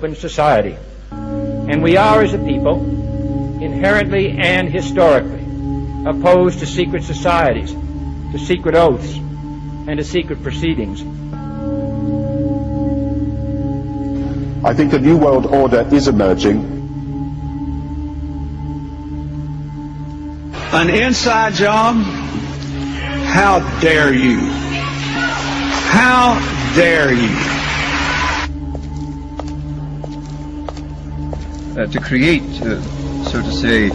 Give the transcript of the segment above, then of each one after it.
open society. And we are, as a people, inherently and historically opposed to secret societies, to secret oaths, and to secret proceedings. I think a new world order is emerging. An inside job? How dare you? How dare you? To create, so to say,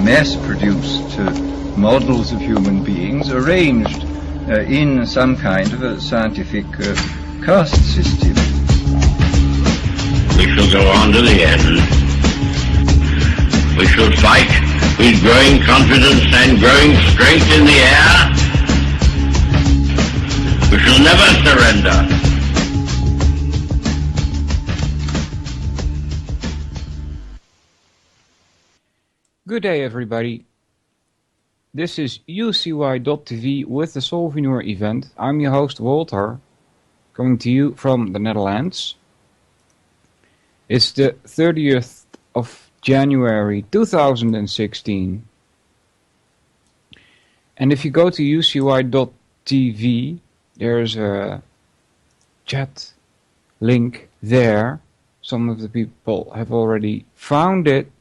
mass-produced models of human beings arranged in some kind of a scientific caste system. We shall go on to the end. We shall fight with growing confidence and growing strength in the air. We shall never surrender. Good day, everybody. This is UCY.tv with the Solvinur Event. I'm your host, Walter, coming to you from the Netherlands. It's the 30th of January 2016. And if you go to UCY.tv, there's a chat link there. Some of the people have already found it.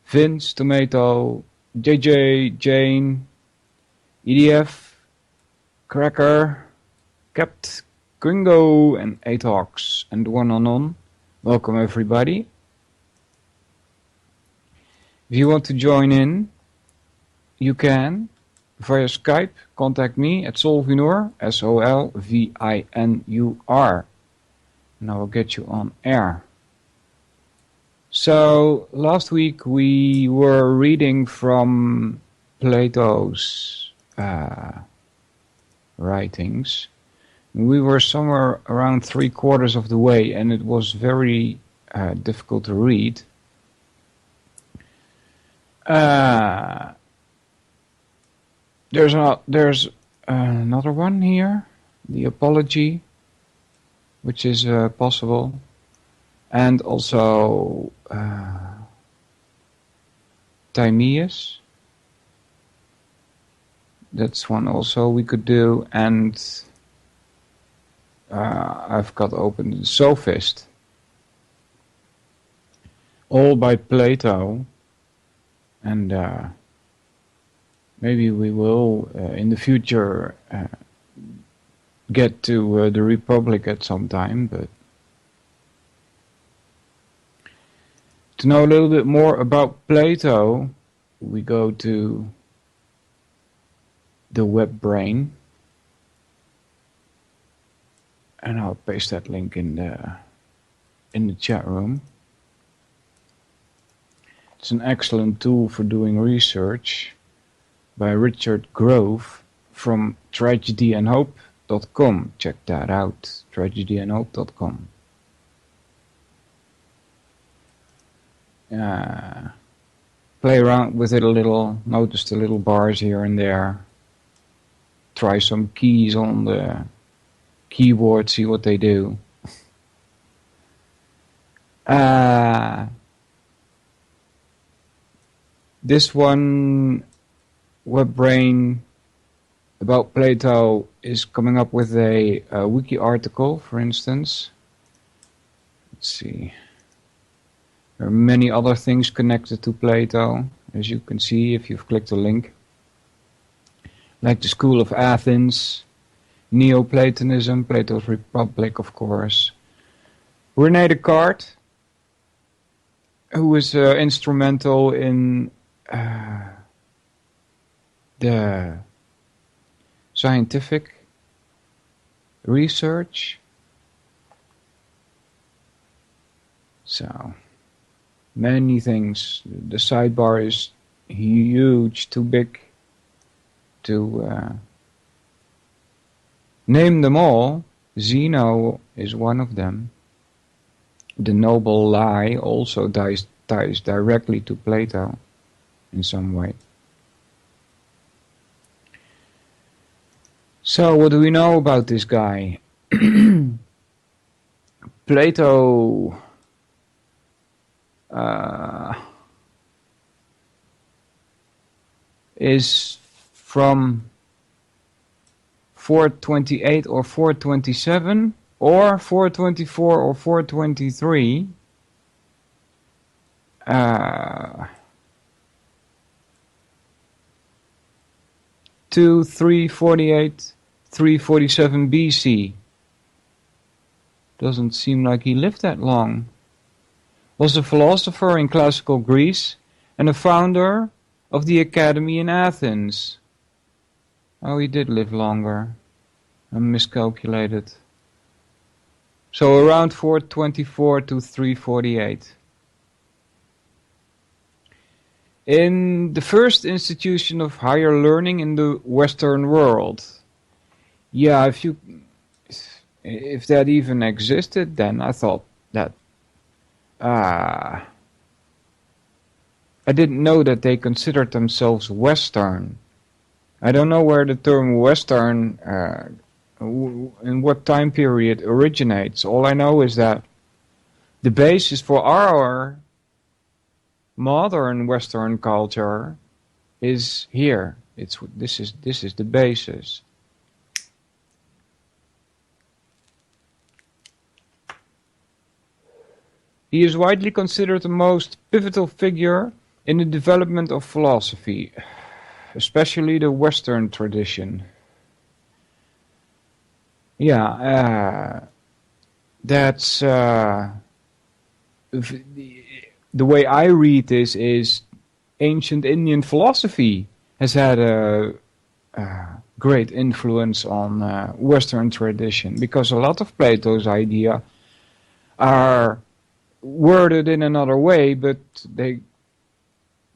Vince, Tomato, JJ, Jane, EDF, Cracker, Capt, Gringo, and Atox, and one on. Welcome everybody. If you want to join in, you can via Skype. Contact me at Solvinur, Solvinur, and I will get you on air. So last week we were reading from Plato's writings. We were somewhere around 3/4 of the way, and it was very difficult to read. There's another one here, the apology, which is possible, and also Timaeus. That's one also we could do, and I've got open the Sophist, all by Plato, and maybe we will in the future get to the Republic at some time, but to know a little bit more about Plato, we go to the web brain, and I'll paste that link in the chat room. It's an excellent tool for doing research by Richard Grove from tragedyandhope.com. Check that out, tragedyandhope.com. Play around with it a little, notice the little bars here and there. Try some keys on the keyboard, see what they do. This one, WebBrain, about Plato, is coming up with a wiki article, for instance. Let's see. There are many other things connected to Plato, as you can see if you've clicked the link. Like the School of Athens, Neoplatonism, Plato's Republic, of course. René Descartes, who was instrumental in the scientific research. So, many things. The sidebar is huge, too big to name them all. Zeno is one of them. The Noble Lie also ties directly to Plato in some way. So what do we know about this guy? Plato is from 428 or 427 or 424 or 423. To 348, 347 BC. Doesn't seem like he lived that long. Was a philosopher in classical Greece and a founder of the academy in Athens. Oh, he did live longer. I miscalculated. So around 424 to 348. In the first institution of higher learning in the Western world. Yeah, if that even existed, then I thought that I didn't know that they considered themselves Western. I don't know where the term Western, in what time period originates. All I know is that the basis for our modern Western culture is here. This is the basis. He is widely considered the most pivotal figure in the development of philosophy, especially the Western tradition. Yeah, that's the way I read this is ancient Indian philosophy has had a great influence on Western tradition, because a lot of Plato's ideas are worded in another way, but the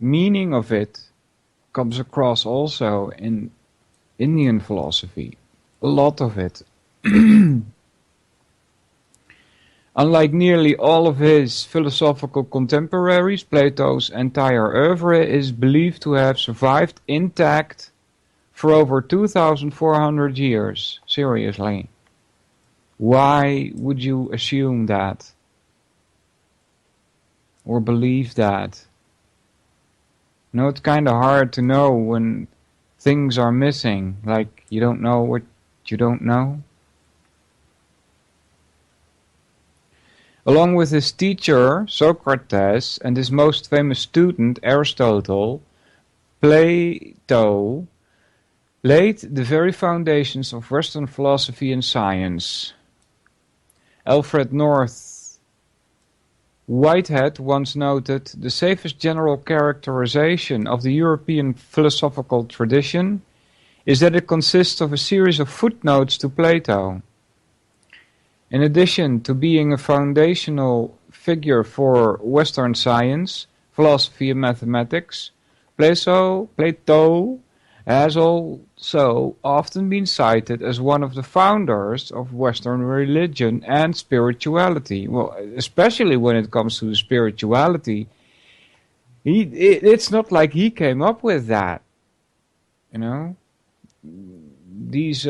meaning of it comes across also in Indian philosophy. A lot of it. Unlike nearly all of his philosophical contemporaries, Plato's entire oeuvre is believed to have survived intact for over 2,400 years. Seriously. Why would you assume that? Or believe that? No, it's kind of hard to know when things are missing. Like, you don't know what you don't know. Along with his teacher, Socrates, and his most famous student, Aristotle, Plato laid the very foundations of Western philosophy and science. Alfred North Whitehead once noted, "The safest general characterization of the European philosophical tradition is that it consists of a series of footnotes to Plato." In addition to being a foundational figure for Western science, philosophy and mathematics, Plato has also often been cited as one of the founders of Western religion and spirituality. Well, especially when it comes to spirituality, it's not like he came up with that. You know? These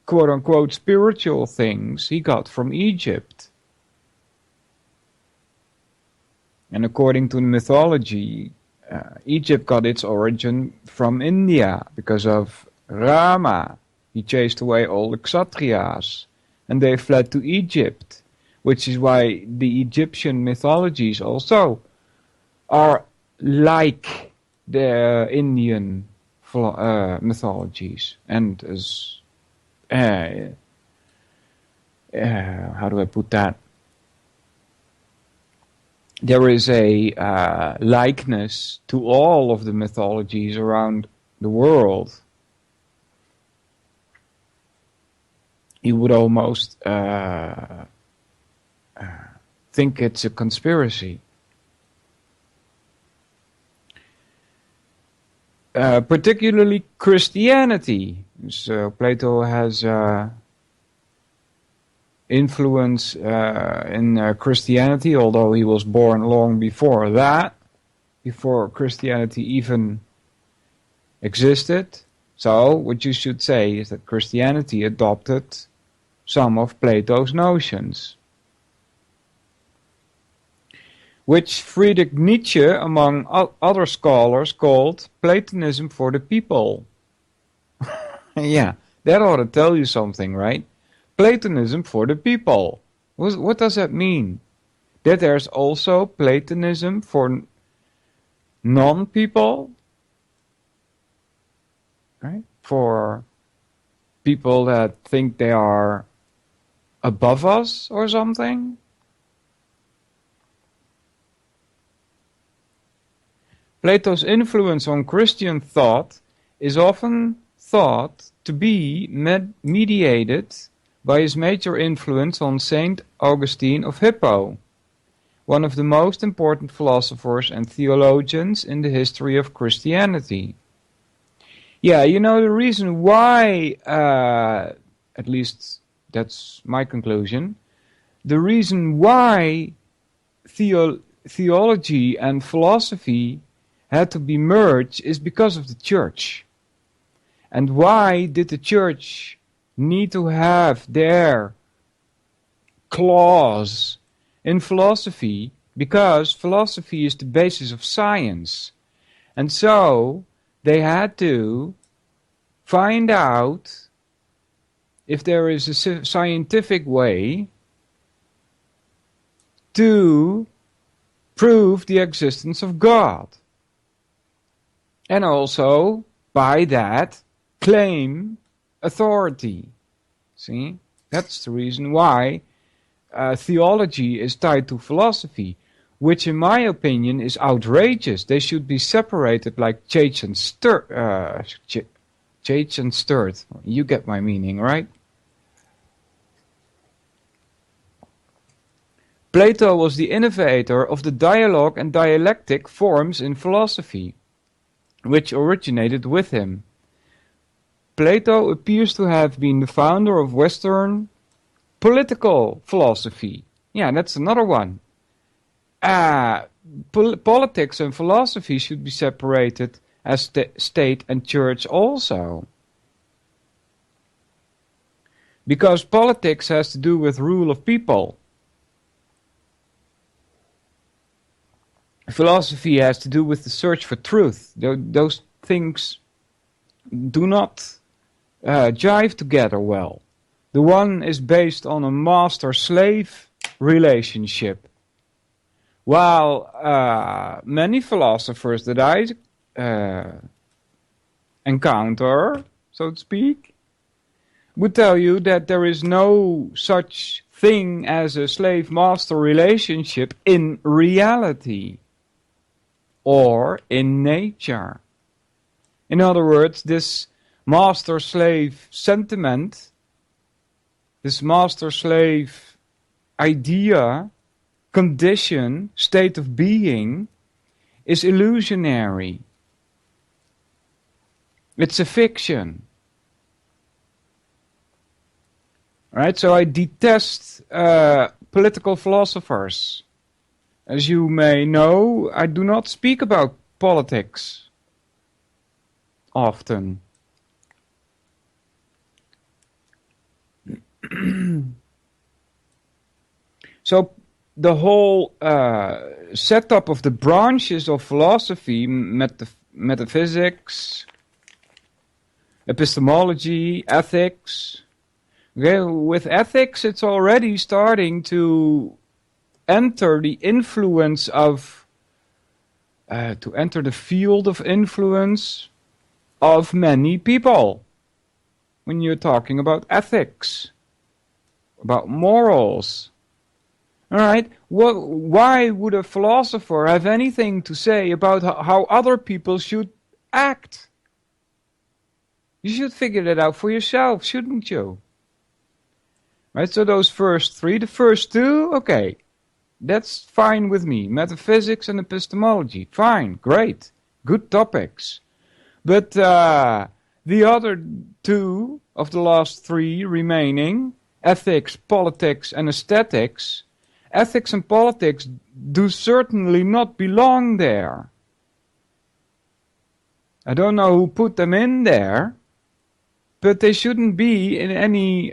quote-unquote spiritual things he got from Egypt. And according to the mythology, Egypt got its origin from India because of Rama. He chased away all the Kshatriyas and they fled to Egypt, which is why the Egyptian mythologies also are like the Indian mythologies. And as how do I put that? There is a likeness to all of the mythologies around the world. You would almost think it's a conspiracy. Particularly Christianity. So Plato has influence in Christianity, although he was born long before that, before Christianity even existed. So what you should say is that Christianity adopted some of Plato's notions. which Friedrich Nietzsche, among other scholars, called Platonism for the people. Yeah, that ought to tell you something, right? Platonism for the people. What does that mean? That there's also Platonism for non-people, right? For people that think they are above us or something? Plato's influence on Christian thought is often thought to be mediated by his major influence on Saint Augustine of Hippo, one of the most important philosophers and theologians in the history of Christianity. Yeah, you know, the reason why, at least that's my conclusion, the reason why theology and philosophy had to be merged is because of the church. And why did the church need to have their clause in philosophy? Because philosophy is the basis of science. And so they had to find out if there is a scientific way to prove the existence of God. And also, by that, claim authority. See? That's the reason why theology is tied to philosophy, which in my opinion is outrageous. They should be separated like Chage and Sturt. Chage and Sturt. You get my meaning, right? Plato was the innovator of the dialogue and dialectic forms in philosophy, which originated with him. Plato appears to have been the founder of Western political philosophy. Yeah, that's another one. Politics and philosophy should be separated as state and church also. Because politics has to do with rule of people. Philosophy has to do with the search for truth. Those things do not jive together well. The one is based on a master-slave relationship, while many philosophers that I encounter, so to speak, would tell you that there is no such thing as a slave-master relationship in reality or in nature. In other words, this master-slave sentiment, this master-slave idea, condition, state of being, is illusionary. It's a fiction. Right? So I detest political philosophers. As you may know, I do not speak about politics often. So the whole setup of the branches of philosophy, metaphysics, epistemology, ethics. Okay, with ethics, it's already starting to enter the influence of, to enter the field of influence of many people. When you're talking about ethics, about morals. Alright, why would a philosopher have anything to say about how other people should act? You should figure that out for yourself, shouldn't you? Right, so those first three, the first two, okay, that's fine with me. Metaphysics and epistemology, fine, great, good topics. But the other two of the last three remaining, ethics, politics, and aesthetics, ethics and politics do certainly not belong there. I don't know who put them in there, but they shouldn't be in any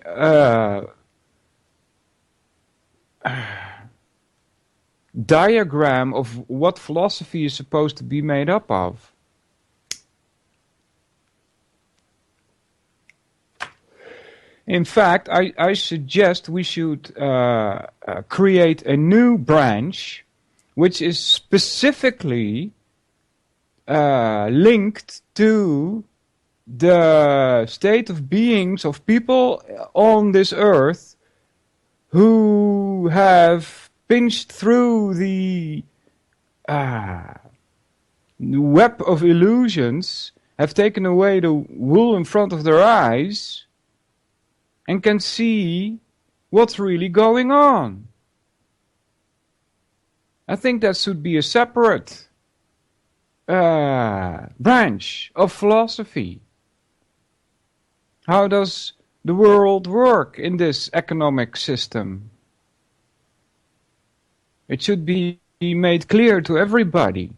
diagram of what philosophy is supposed to be made up of. In fact, I suggest we should create a new branch which is specifically linked to the state of beings of people on this earth who have pinched through the web of illusions, have taken away the wool in front of their eyes, and can see what's really going on. I think that should be a separate branch of philosophy. How does the world work in this economic system? It should be made clear to everybody.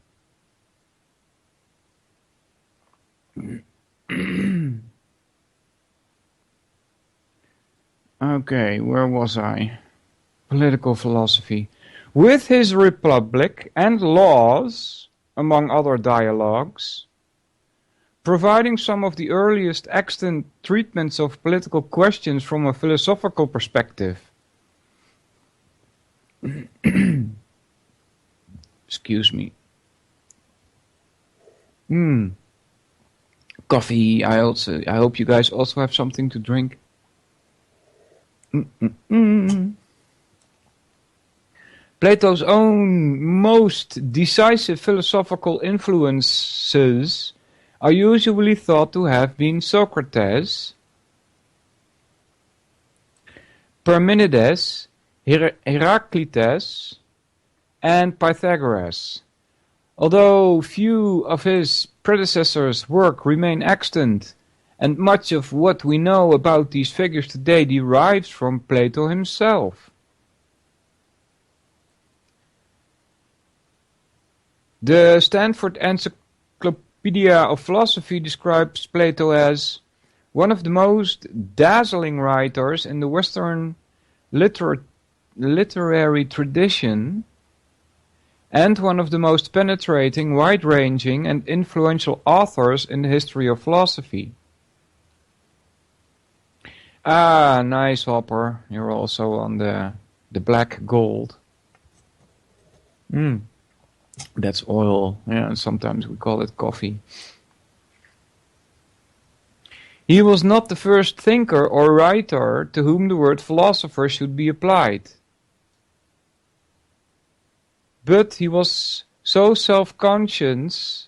Okay, where was I? Political philosophy. With his Republic and Laws, among other dialogues, providing some of the earliest extant treatments of political questions from a philosophical perspective. Excuse me. Coffee. I hope you guys also have something to drink. Plato's own most decisive philosophical influences are usually thought to have been Socrates, Parmenides, Heraclitus, and Pythagoras. Although few of his predecessors' work remain extant, and much of what we know about these figures today derives from Plato himself. The Stanford Encyclopedia of Philosophy describes Plato as one of the most dazzling writers in the Western literary tradition, and one of the most penetrating, wide-ranging, and influential authors in the history of philosophy. Ah, nice, Hopper. You're also on the black gold. That's oil. Yeah, and sometimes we call it coffee. He was not the first thinker or writer to whom the word philosopher should be applied. But he was so self-conscious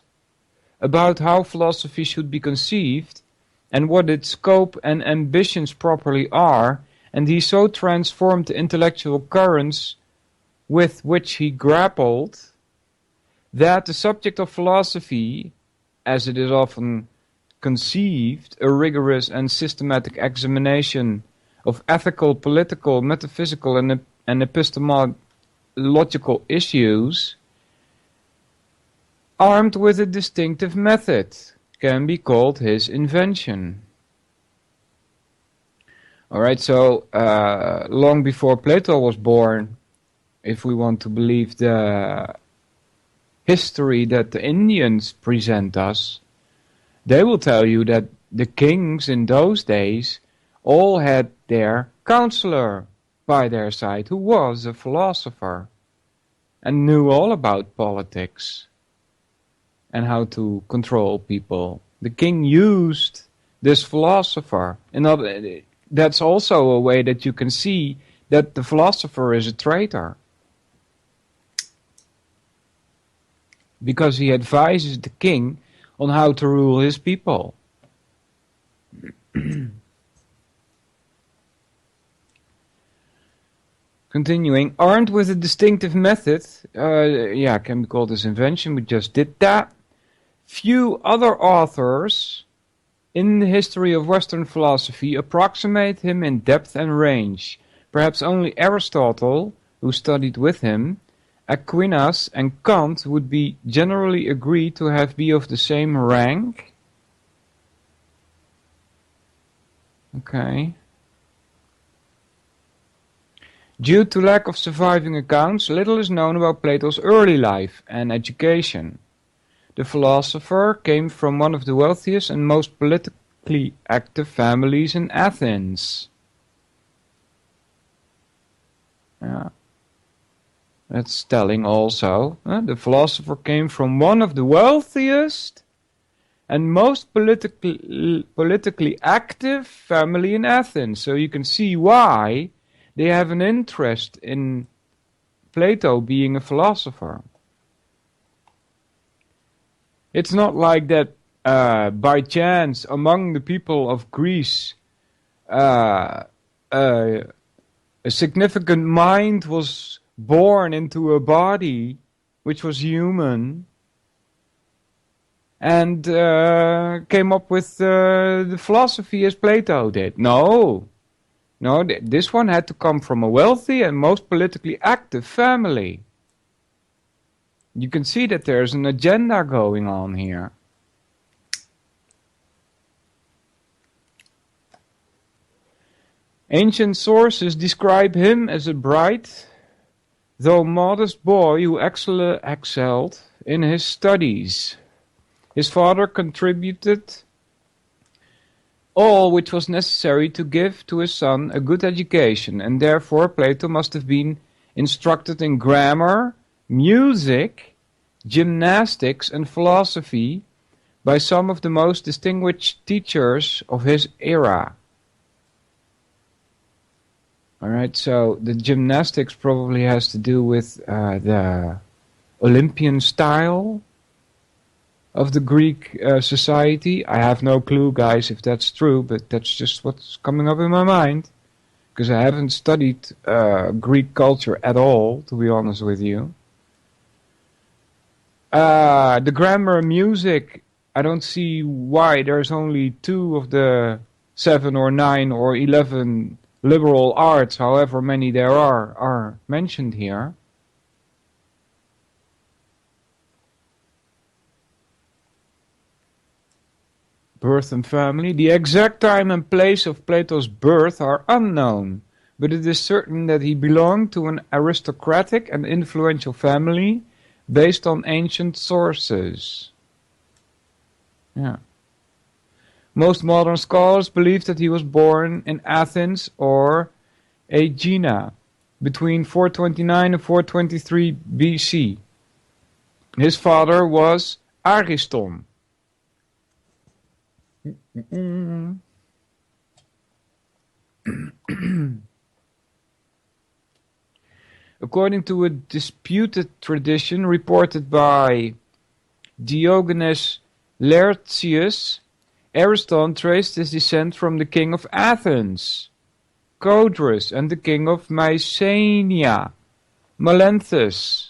about how philosophy should be conceived and what its scope and ambitions properly are, and he so transformed the intellectual currents with which he grappled, that the subject of philosophy, as it is often conceived, a rigorous and systematic examination of ethical, political, metaphysical, and epistemological issues, armed with a distinctive method, can be called his invention. Alright, so long before Plato was born, if we want to believe the history that the Indians present us, they will tell you that the kings in those days all had their counselor by their side who was a philosopher and knew all about politics and how to control people. The king used this philosopher. That's also a way that you can see that the philosopher is a traitor, because he advises the king on how to rule his people. Continuing, armed with a distinctive method, can be called his invention, we just did that. Few other authors in the history of Western philosophy approximate him in depth and range. Perhaps only Aristotle, who studied with him, Aquinas and Kant would be generally agreed to have been of the same rank. Okay. Due to lack of surviving accounts, little is known about Plato's early life and education. The philosopher came from one of the wealthiest and most politically active families in Athens. Yeah. That's telling also. The philosopher came from one of the wealthiest and most politically active family in Athens. So you can see why they have an interest in Plato being a philosopher. It's not like that by chance among the people of Greece a significant mind was born into a body which was human and came up with the philosophy as Plato did. No, this one had to come from a wealthy and most politically active family. You can see that there's an agenda going on here. Ancient sources describe him as a bright, though modest boy who excelled in his studies. His father contributed all which was necessary to give to his son a good education, and therefore Plato must have been instructed in grammar, music, gymnastics, and philosophy by some of the most distinguished teachers of his era. Alright, so the gymnastics probably has to do with the Olympian style of the Greek society. I have no clue, guys, if that's true, but that's just what's coming up in my mind. Because I haven't studied Greek culture at all, to be honest with you. The grammar and music, I don't see why there's only 2 of the 7 or 9 or 11 liberal arts, however many there are mentioned here. Birth and family. The exact time and place of Plato's birth are unknown, but it is certain that he belonged to an aristocratic and influential family based on ancient sources. Yeah. Most modern scholars believe that he was born in Athens or Aegina between 429 and 423 BC. His father was Ariston. According to a disputed tradition reported by Diogenes Laertius, Ariston traced his descent from the king of Athens, Codrus, and the king of Mycenae, Melanthus.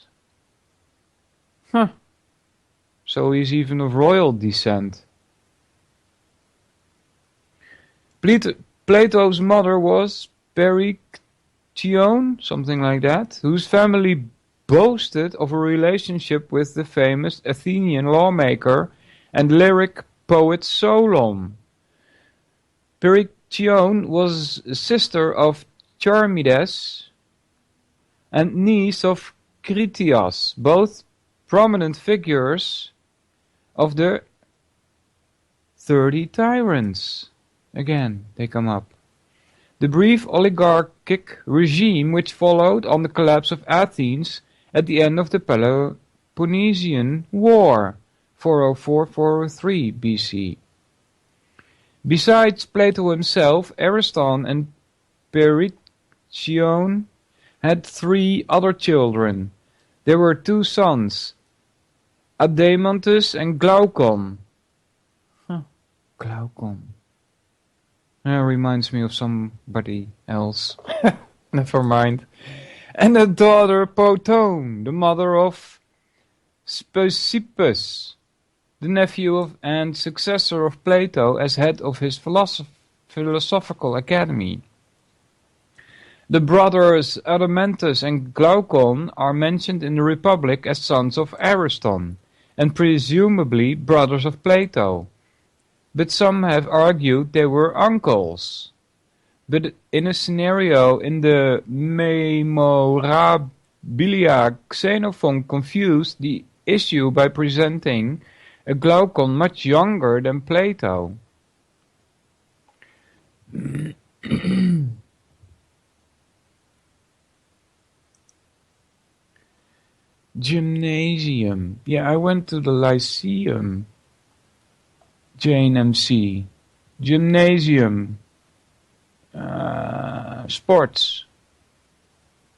So he's even of royal descent. Plato's mother was Perictione, something like that, whose family boasted of a relationship with the famous Athenian lawmaker and lyric poet Solon. Perictione was a sister of Charmides and niece of Critias, both prominent figures of the 30 tyrants. Again, they come up. The brief oligarchic regime which followed on the collapse of Athens at the end of the Peloponnesian War, 404-403 BC. Besides Plato himself, Ariston and Perictione had 3 other children. There were 2 sons, Adeimantus and Glaucon. Glaucon. Reminds me of somebody else. Never mind. And a daughter, Potone, the mother of Speusippus, the nephew of and successor of Plato as head of his philosophical academy. The brothers Adeimantus and Glaucon are mentioned in the Republic as sons of Ariston, and presumably brothers of Plato. But some have argued they were uncles. But in a scenario in the Memorabilia, Xenophon confused the issue by presenting a Glaucon much younger than Plato. Gymnasium. Yeah, I went to the Lyceum. Jane MC. Gymnasium. Sports.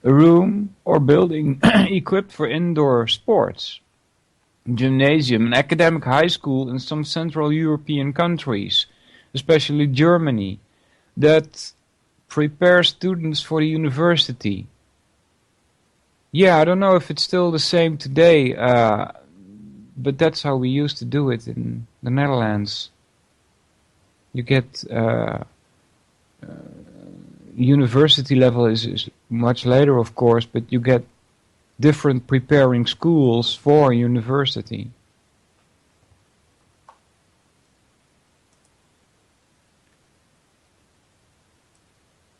A room or building equipped for indoor sports. Gymnasium, an academic high school in some Central European countries, especially Germany, that prepares students for the university. Yeah, I don't know if it's still the same today, but that's how we used to do it in the Netherlands. You get university level is much later, of course, but you get different preparing schools for university.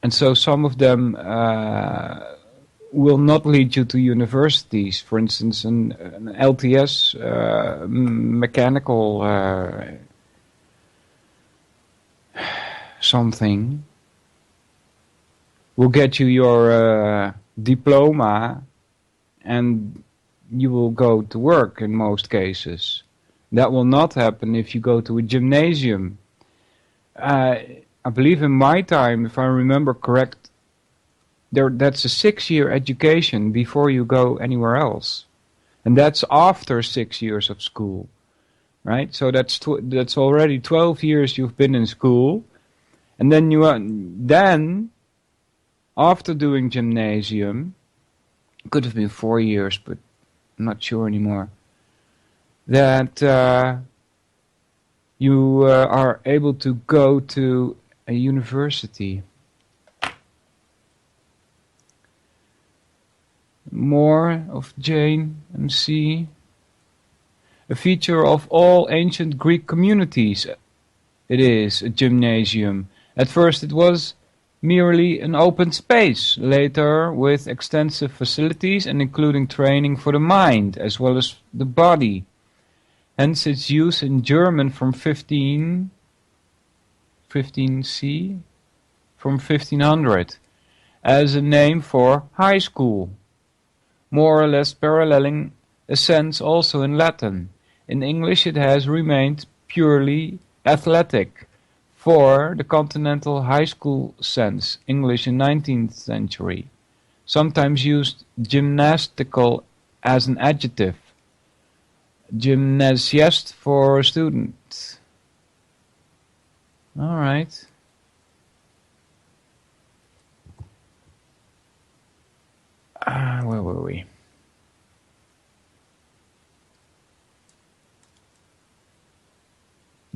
And so some of them will not lead you to universities. For instance, an LTS mechanical something will get you your diploma and you will go to work in most cases. That will not happen if you go to a gymnasium. I believe in my time, if I remember correct, that's a 6-year education before you go anywhere else. And that's after 6 years of school, right? So that's already 12 years you've been in school. And then then after doing gymnasium, could have been 4 years, but I'm not sure anymore, that you are able to go to a university. More of Jane MC. A feature of all ancient Greek communities, it is a gymnasium. At first it was merely an open space, later with extensive facilities and including training for the mind as well as the body. Hence its use in German from 1500 as a name for high school, more or less paralleling a sense also in Latin. In English it has remained purely athletic, for the continental high school sense, English in 19th century, sometimes used gymnastical as an adjective, gymnasiast for student. All right. Where were we?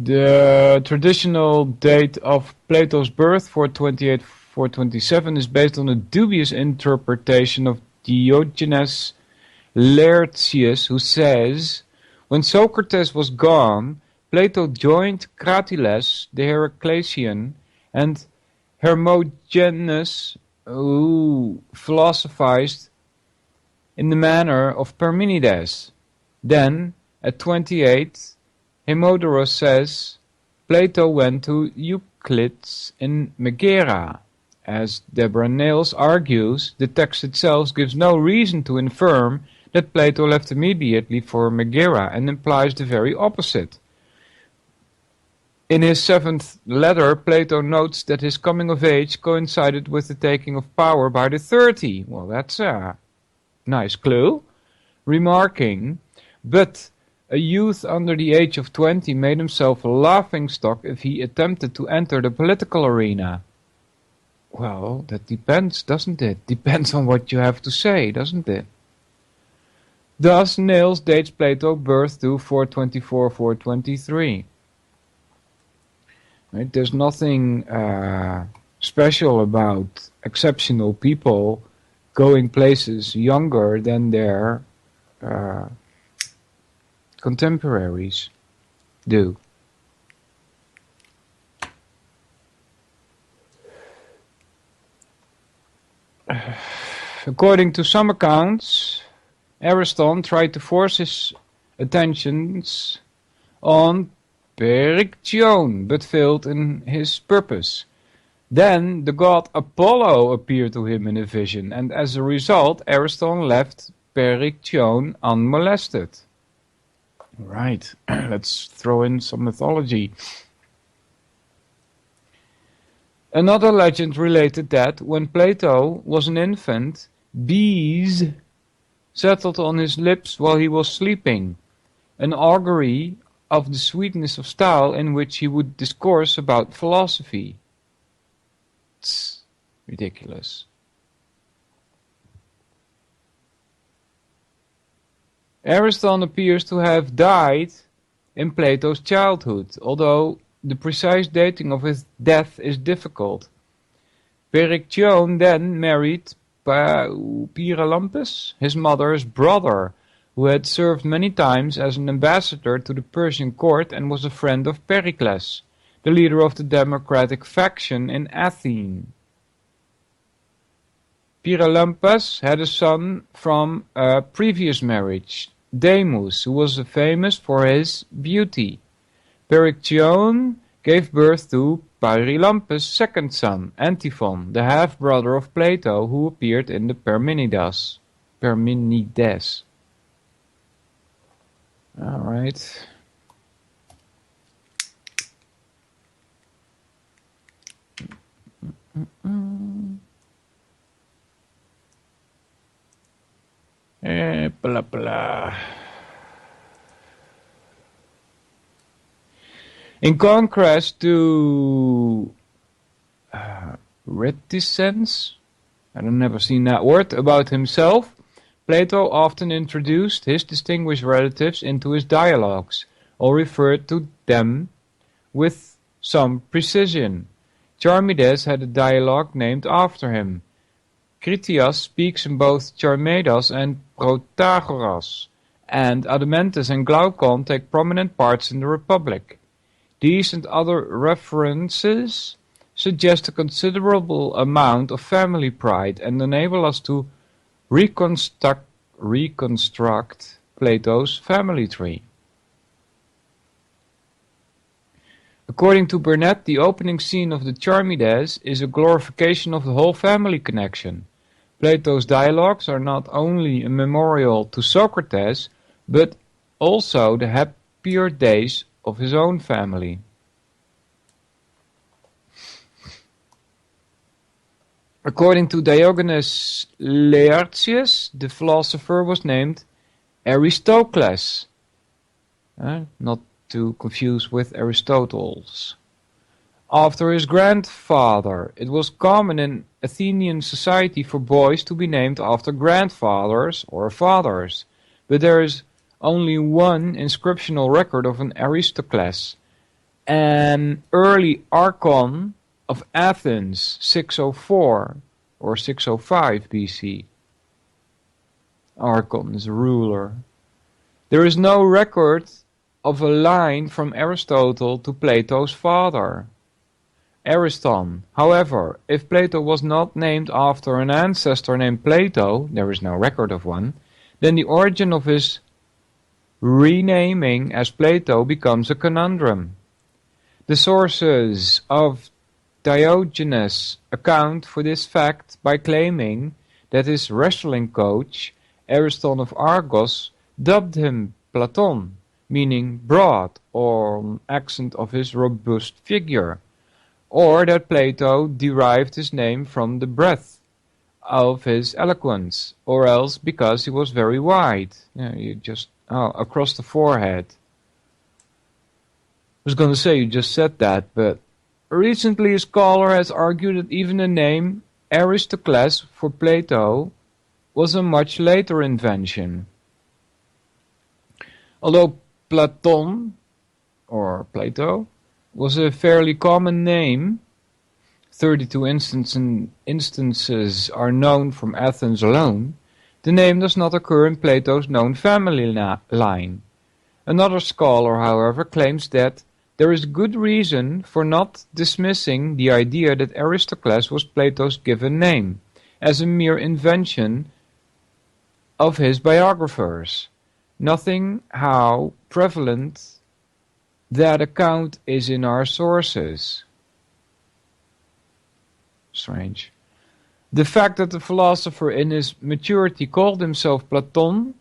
The traditional date of Plato's birth, 428, 427, is based on a dubious interpretation of Diogenes Laertius, who says, when Socrates was gone, Plato joined Cratylus, the Heraclesian, and Hermogenes, who philosophized in the manner of Parmenides. Then, at 28, Hemodoros says, Plato went to Euclid's in Megara. As Deborah Nails argues, the text itself gives no reason to infer that Plato left immediately for Megara and implies the very opposite. In his 7th letter, Plato notes that his coming of age coincided with the taking of power by the 30. Well, that's a nice clue. Remarking, but a youth under the age of 20 made himself a laughingstock if he attempted to enter the political arena. Well, that depends, doesn't it? Depends on what you have to say, doesn't it? Thus, Nails dates Plato's birth to 424, 423. Right? There's nothing special about exceptional people going places younger than their contemporaries do. According to some accounts, Ariston tried to force his attentions on Perictione, but failed in his purpose. Then the god Apollo appeared to him in a vision, and as a result, Ariston left Perictione unmolested. Right, let's throw in some mythology. Another legend related that, when Plato was an infant, bees settled on his lips while he was sleeping, an augury of the sweetness of style in which he would discourse about philosophy. It's ridiculous. Ariston appears to have died in Plato's childhood, although the precise dating of his death is difficult. Perictione then married Pyrilampus, his mother's brother, who had served many times as an ambassador to the Persian court and was a friend of Pericles, the leader of the democratic faction in Athens. Pyrilampus had a son from a previous marriage, Demus, who was famous for his beauty. Perictione gave birth to Pyrilampus' second son, Antiphon, the half-brother of Plato, who appeared in the Parmenides. All right. Blah, blah. In contrast to reticence, I've never seen that word, about himself, Plato often introduced his distinguished relatives into his dialogues, or referred to them with some precision. Charmides had a dialogue named after him. Critias speaks in both Charmides and Protagoras, and Adeimantus and Glaucon take prominent parts in the Republic. These and other references suggest a considerable amount of family pride and enable us to reconstruct Plato's family tree. According to Burnet, the opening scene of the Charmides is a glorification of the whole family connection. Plato's dialogues are not only a memorial to Socrates, but also the happier days of his own family. According to Diogenes Laertius, the philosopher was named Aristocles, not to confuse with Aristotle's. After his grandfather, it was common in Athenian society for boys to be named after grandfathers or fathers, but there is only one inscriptional record of an Aristocles, an early archon of Athens, 604 or 605 BC. Archon is a ruler. There is no record of a line from Aristotle to Plato's father, Ariston. However, if Plato was not named after an ancestor named Plato, there is no record of one, then the origin of his renaming as Plato becomes a conundrum. The sources of Diogenes account for this fact by claiming that his wrestling coach, Ariston of Argos, dubbed him Platon, meaning broad, or an accent of his robust figure, or that Plato derived his name from the breadth of his eloquence, or else because he was very wide, across the forehead. I was going to say you just said that, but recently a scholar has argued that even the name Aristocles for Plato was a much later invention. Although Platon, or Plato, was a fairly common name, 32 instances are known from Athens alone, the name does not occur in Plato's known family line. Another scholar, however, claims that there is good reason for not dismissing the idea that Aristocles was Plato's given name, as a mere invention of his biographers. Nothing how prevalent that account is in our sources. Strange. The fact that the philosopher in his maturity called himself Platon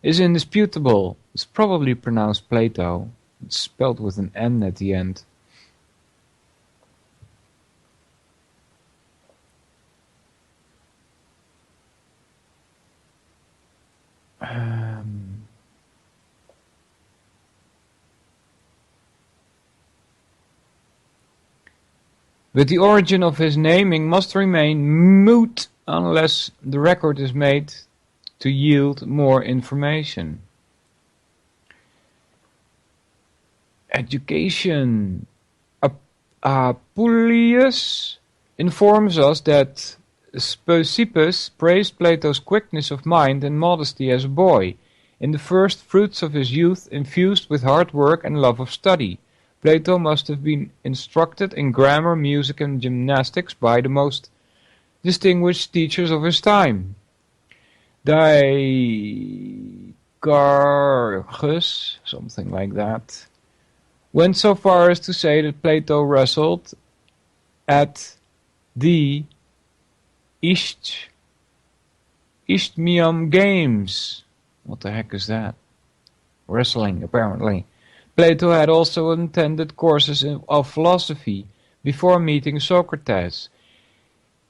is indisputable. It's probably pronounced Plato. It's spelled with an N at the end. But the origin of his naming must remain moot unless the record is made to yield more information. Education. Apuleius informs us that Speusippus praised Plato's quickness of mind and modesty as a boy, in the first fruits of his youth infused with hard work and love of study. Plato must have been instructed in grammar, music, and gymnastics by the most distinguished teachers of his time. Dicarchus, something like that, went so far as to say that Plato wrestled at the Isthmian Games. What the heck is that? Wrestling, apparently. Plato had also attended courses of philosophy before meeting Socrates.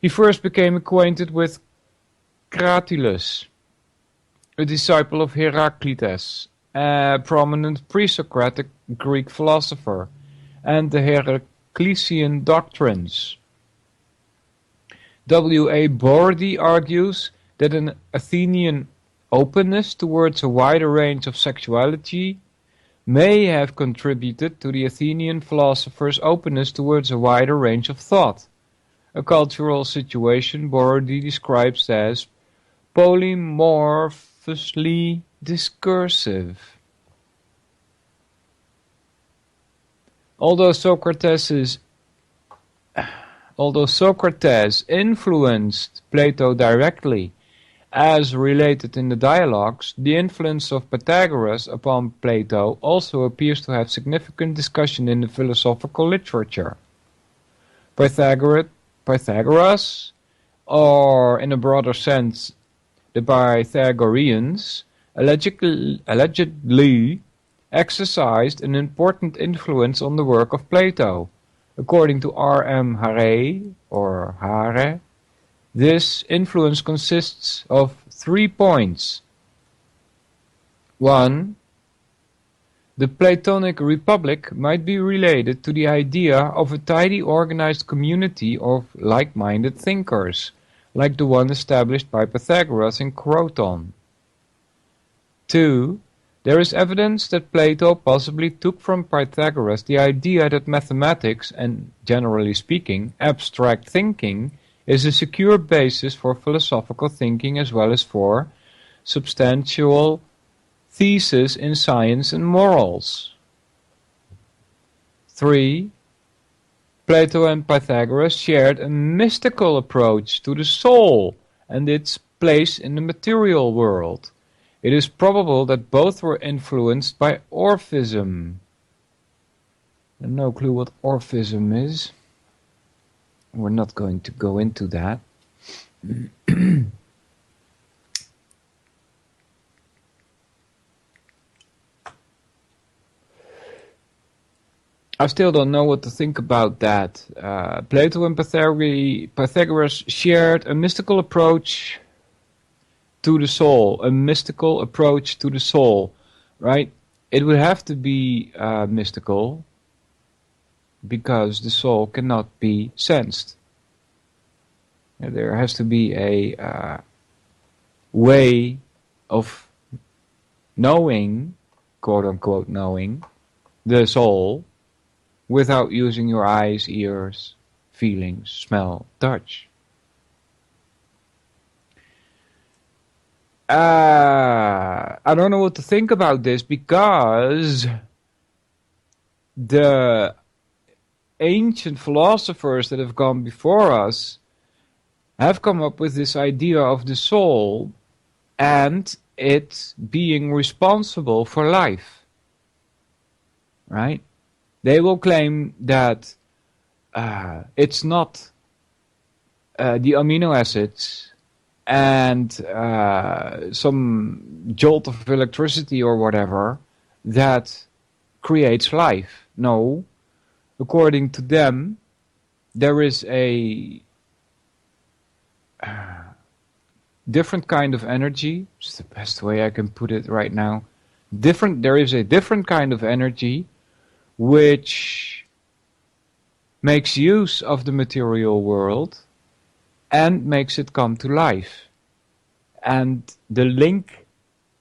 He first became acquainted with Cratylus, a disciple of Heraclitus, a prominent pre-Socratic Greek philosopher, and the Heraclitean doctrines. W.A. Bordy argues that an Athenian openness towards a wider range of sexuality may have contributed to the Athenian philosopher's openness towards a wider range of thought, a cultural situation Bordy describes as polymorphously discursive. Although Socrates influenced Plato directly, as related in the dialogues, the influence of Pythagoras upon Plato also appears to have significant discussion in the philosophical literature. Pythagoras, or in a broader sense, the Pythagoreans, allegedly exercised an important influence on the work of Plato. According to R.M. Hare, this influence consists of 3 points. 1. The Platonic Republic might be related to the idea of a tightly organized community of like-minded thinkers, like the one established by Pythagoras in Croton. 2. There is evidence that Plato possibly took from Pythagoras the idea that mathematics and, generally speaking, abstract thinking is a secure basis for philosophical thinking as well as for substantial thesis in science and morals. 3. Plato and Pythagoras shared a mystical approach to the soul and its place in the material world. It is probable that both were influenced by Orphism. I have no clue what Orphism is. We're not going to go into that. I still don't know what to think about that. Plato and Pythagoras shared a mystical approach to the soul. A mystical approach to the soul, right? It would have to be mystical, because the soul cannot be sensed. There has to be a way of knowing, quote-unquote knowing, the soul without using your eyes, ears, feelings, smell, touch. I don't know what to think about this, because the ancient philosophers that have gone before us have come up with this idea of the soul and it being responsible for life, right? They will claim that it's not the amino acids and some jolt of electricity or whatever that creates life. No, according to them, there is a different kind of energy. It's the best way I can put it right now. There is a different kind of energy which makes use of the material world and makes it come to life. And the link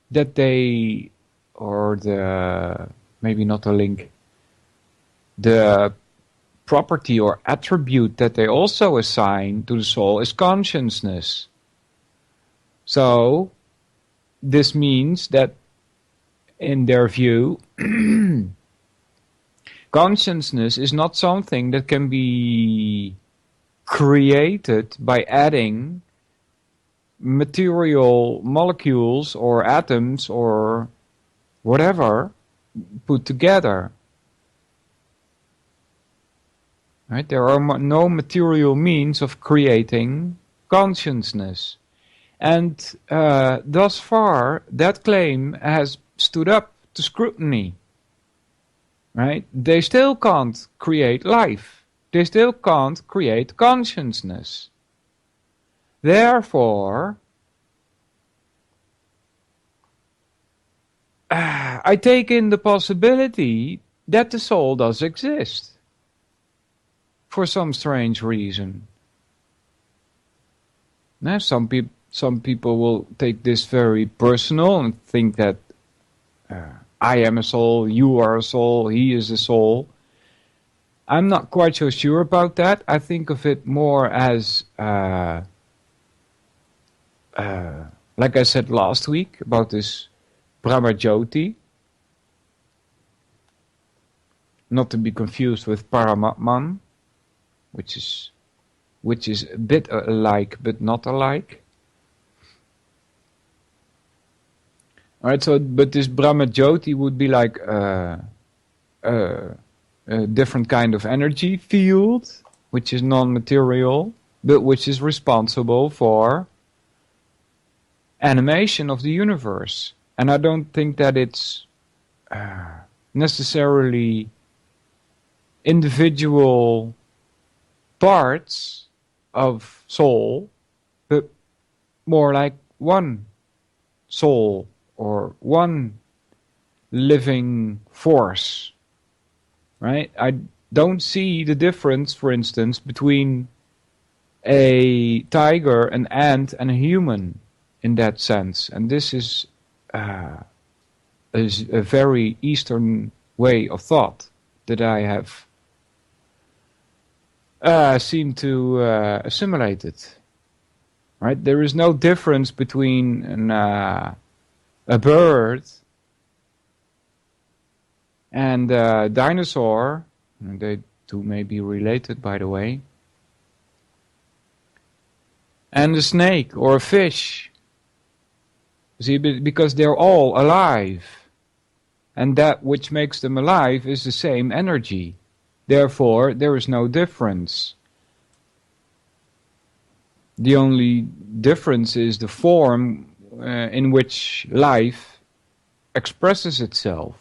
that they, or the, maybe not a link, the property or attribute that they also assign to the soul is consciousness. So, this means that, in their view, consciousness is not something that can be created by adding material molecules or atoms or whatever put together. Right? There are no material means of creating consciousness. And thus far, that claim has stood up to scrutiny. Right? They still can't create life. They still can't create consciousness. Therefore, I take in the possibility that the soul does exist. For some strange reason. Now, some people will take this very personal and think that I am a soul, you are a soul, he is a soul. I'm not quite so sure about that. I think of it more as, like I said last week, about this Brahmajyoti. Not to be confused with Paramatman, which is a bit alike but not alike. Alright, so but this Brahmajyoti would be like a different kind of energy field, which is non-material, but which is responsible for animation of the universe. And I don't think that it's necessarily individual parts of soul, but more like one soul or one living force, right? I don't see the difference, for instance, between a tiger, an ant, and a human in that sense. And this is a very Eastern way of thought that I have seem to assimilate it. Right? There is no difference between a bird and a dinosaur. And they two may be related, by the way. And a snake or a fish. See, because they're all alive. And that which makes them alive is the same energy. Therefore, there is no difference. The only difference is the form in which life expresses itself.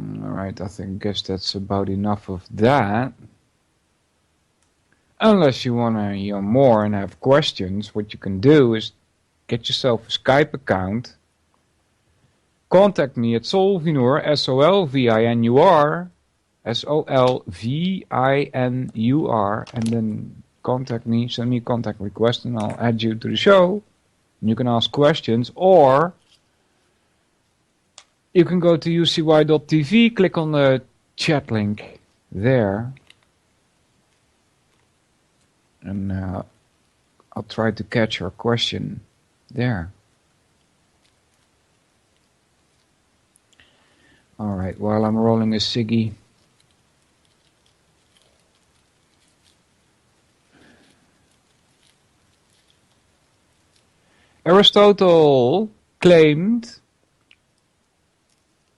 Alright, guess that's about enough of that. Unless you want to hear more and have questions, what you can do is get yourself a Skype account. Contact me at Solvinur, Solvinur, Solvinur, and then contact me, send me a contact request, and I'll add you to the show. And you can ask questions, or you can go to ucy.tv, click on the chat link there, and I'll try to catch your question there. Alright, while I'm rolling a ciggy, Aristotle claimed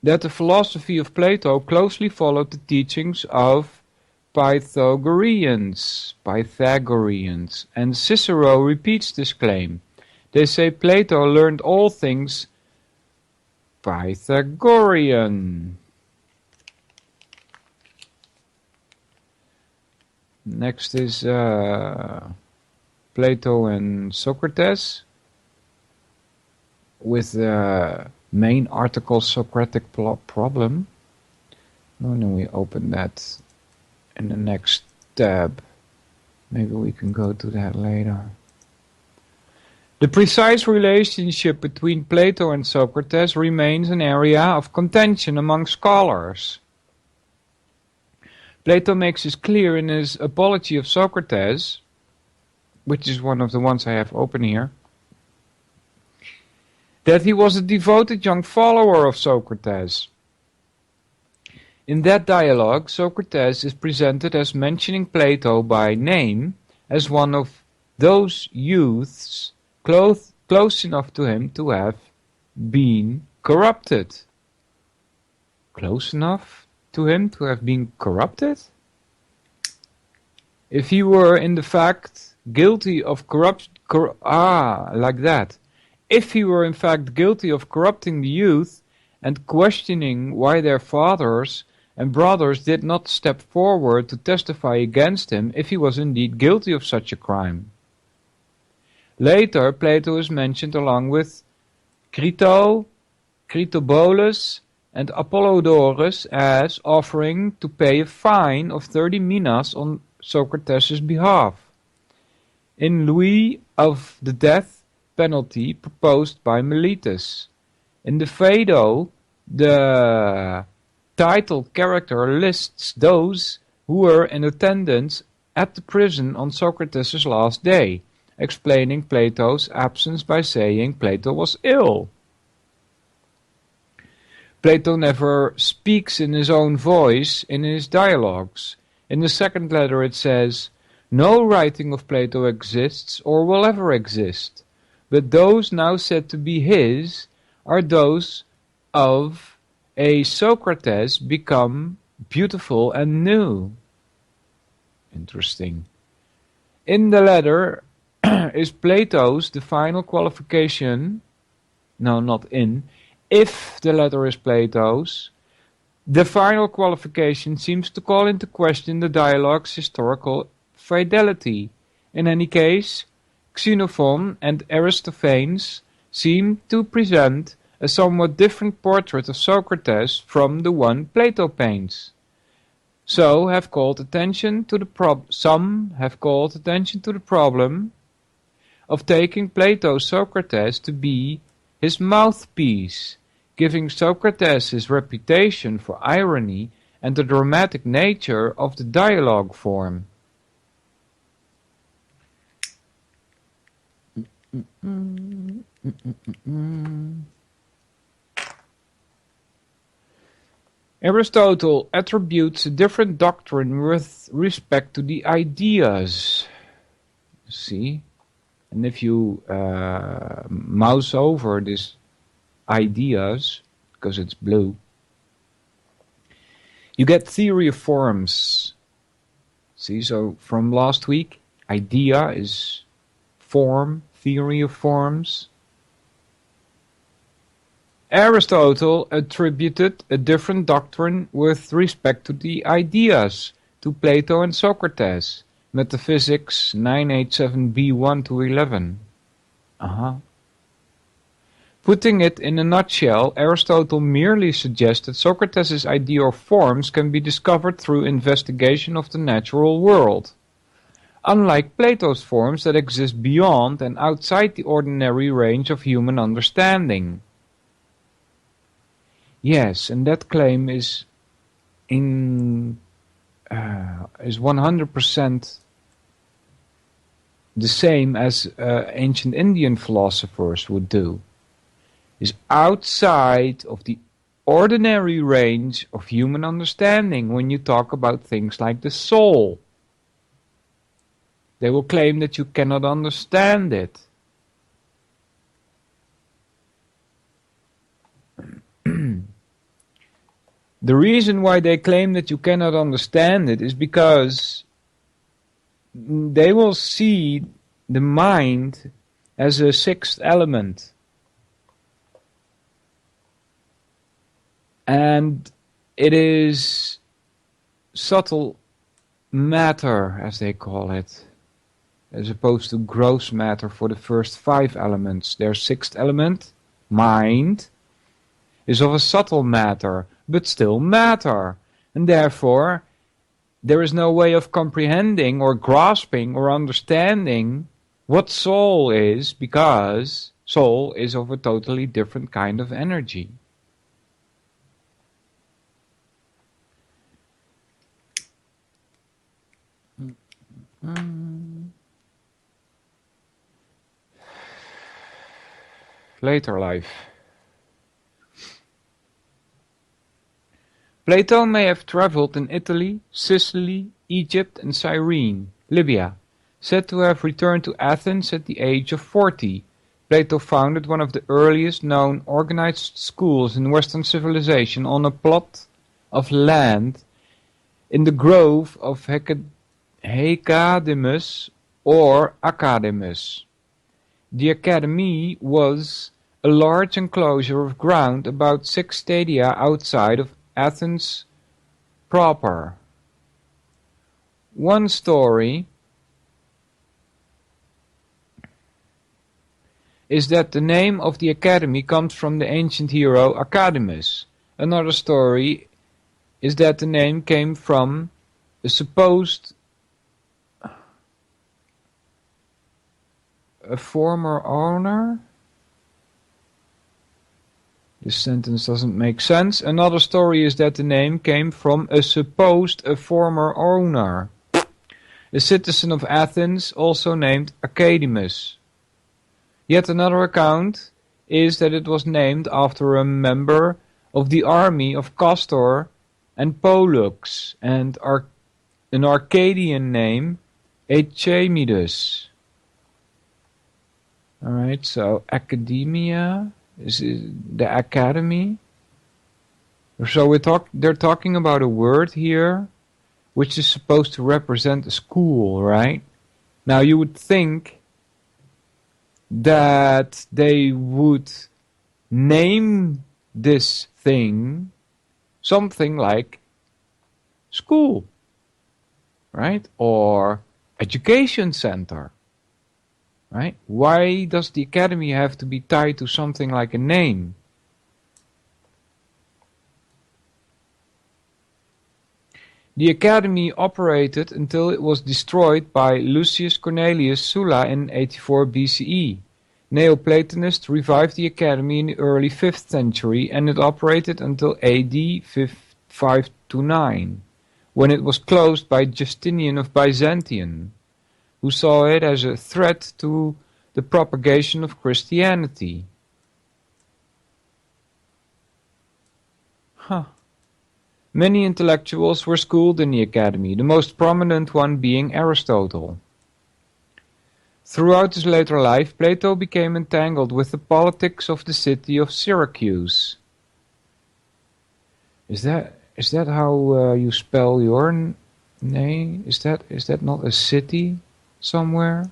that the philosophy of Plato closely followed the teachings of Pythagoreans, and Cicero repeats this claim. They say Plato learned all things Pythagorean. Next is Plato and Socrates with the main article Socratic problem. And then we open that in the next tab. Maybe we can go to that later. The precise relationship between Plato and Socrates remains an area of contention among scholars. Plato makes this clear in his Apology of Socrates, which is one of the ones I have open here, that he was a devoted young follower of Socrates. In that dialogue, Socrates is presented as mentioning Plato by name as one of those youths close enough to him to have been corrupted. Close enough to him to have been corrupted? If he were in the fact guilty of like that. If he were in fact guilty of corrupting the youth and questioning why their fathers and brothers did not step forward to testify against him, if he was indeed guilty of such a crime. Later, Plato is mentioned along with Crito, Critobulus, and Apollodorus as offering to pay a fine of 30 minas on Socrates' behalf, in lieu of the death penalty proposed by Meletus. In the Phaedo, the titled character lists those who were in attendance at the prison on Socrates' last day, explaining Plato's absence by saying Plato was ill. Plato never speaks in his own voice in his dialogues. In the second letter it says, "No writing of Plato exists or will ever exist, but those now said to be his are those of a Socrates become beautiful and new." Interesting. In the letter is Plato's the final qualification, no, not in, if the letter is Plato's, the final qualification seems to call into question the dialogue's historical fidelity. In any case, Xenophon and Aristophanes seem to present a somewhat different portrait of Socrates from the one Plato paints. Some have called attention to the problem of taking Plato's Socrates to be his mouthpiece, giving Socrates his reputation for irony and the dramatic nature of the dialogue form. Aristotle attributes a different doctrine with respect to the ideas. See? And if you mouse over this ideas, because it's blue, you get theory of forms. See, so from last week, idea is form, theory of forms. Aristotle attributed a different doctrine with respect to the ideas to Plato and Socrates. Metaphysics 987b1-11. Putting it in a nutshell, Aristotle merely suggests that Socrates' idea of forms can be discovered through investigation of the natural world, unlike Plato's forms that exist beyond and outside the ordinary range of human understanding. Yes, and that claim is 100% the same as ancient Indian philosophers would do. Is outside of the ordinary range of human understanding when you talk about things like the soul. They will claim that you cannot understand it. The reason why they claim that you cannot understand it is because they will see the mind as a sixth element. And it is subtle matter, as they call it, as opposed to gross matter for the first 5 elements. Their sixth element, mind, is of a subtle matter, but still matter. And therefore, there is no way of comprehending or grasping or understanding what soul is, because soul is of a totally different kind of energy. Later life. Plato may have traveled in Italy, Sicily, Egypt and Cyrene, Libya, said to have returned to Athens at the age of 40. Plato founded one of the earliest known organized schools in Western civilization on a plot of land in the grove of Hecademus or Academus. The academy was a large enclosure of ground about 6 stadia outside of Athens proper. One story is that the name of the academy comes from the ancient hero Academus. Another story is that the name came from a supposed former owner. This sentence doesn't make sense. Another story is that the name came from a supposed former owner, a citizen of Athens also named Academus. Yet another account is that it was named after a member of the army of Castor and Pollux, and an Arcadian name, Echemidas. Alright, so academia is the academy. So they're talking about a word here which is supposed to represent a school, right? Now you would think that they would name this thing something like school, right? Or education center, right? Why does the academy have to be tied to something like a name? The academy operated until it was destroyed by Lucius Cornelius Sulla in 84 BCE. Neoplatonists revived the academy in the early 5th century, and it operated until AD 529, when it was closed by Justinian of Byzantium, who saw it as a threat to the propagation of Christianity. Many intellectuals were schooled in the academy, the most prominent one being Aristotle. Throughout his later life, Plato became entangled with the politics of the city of Syracuse. Is that how you spell your name? Is that not a city somewhere?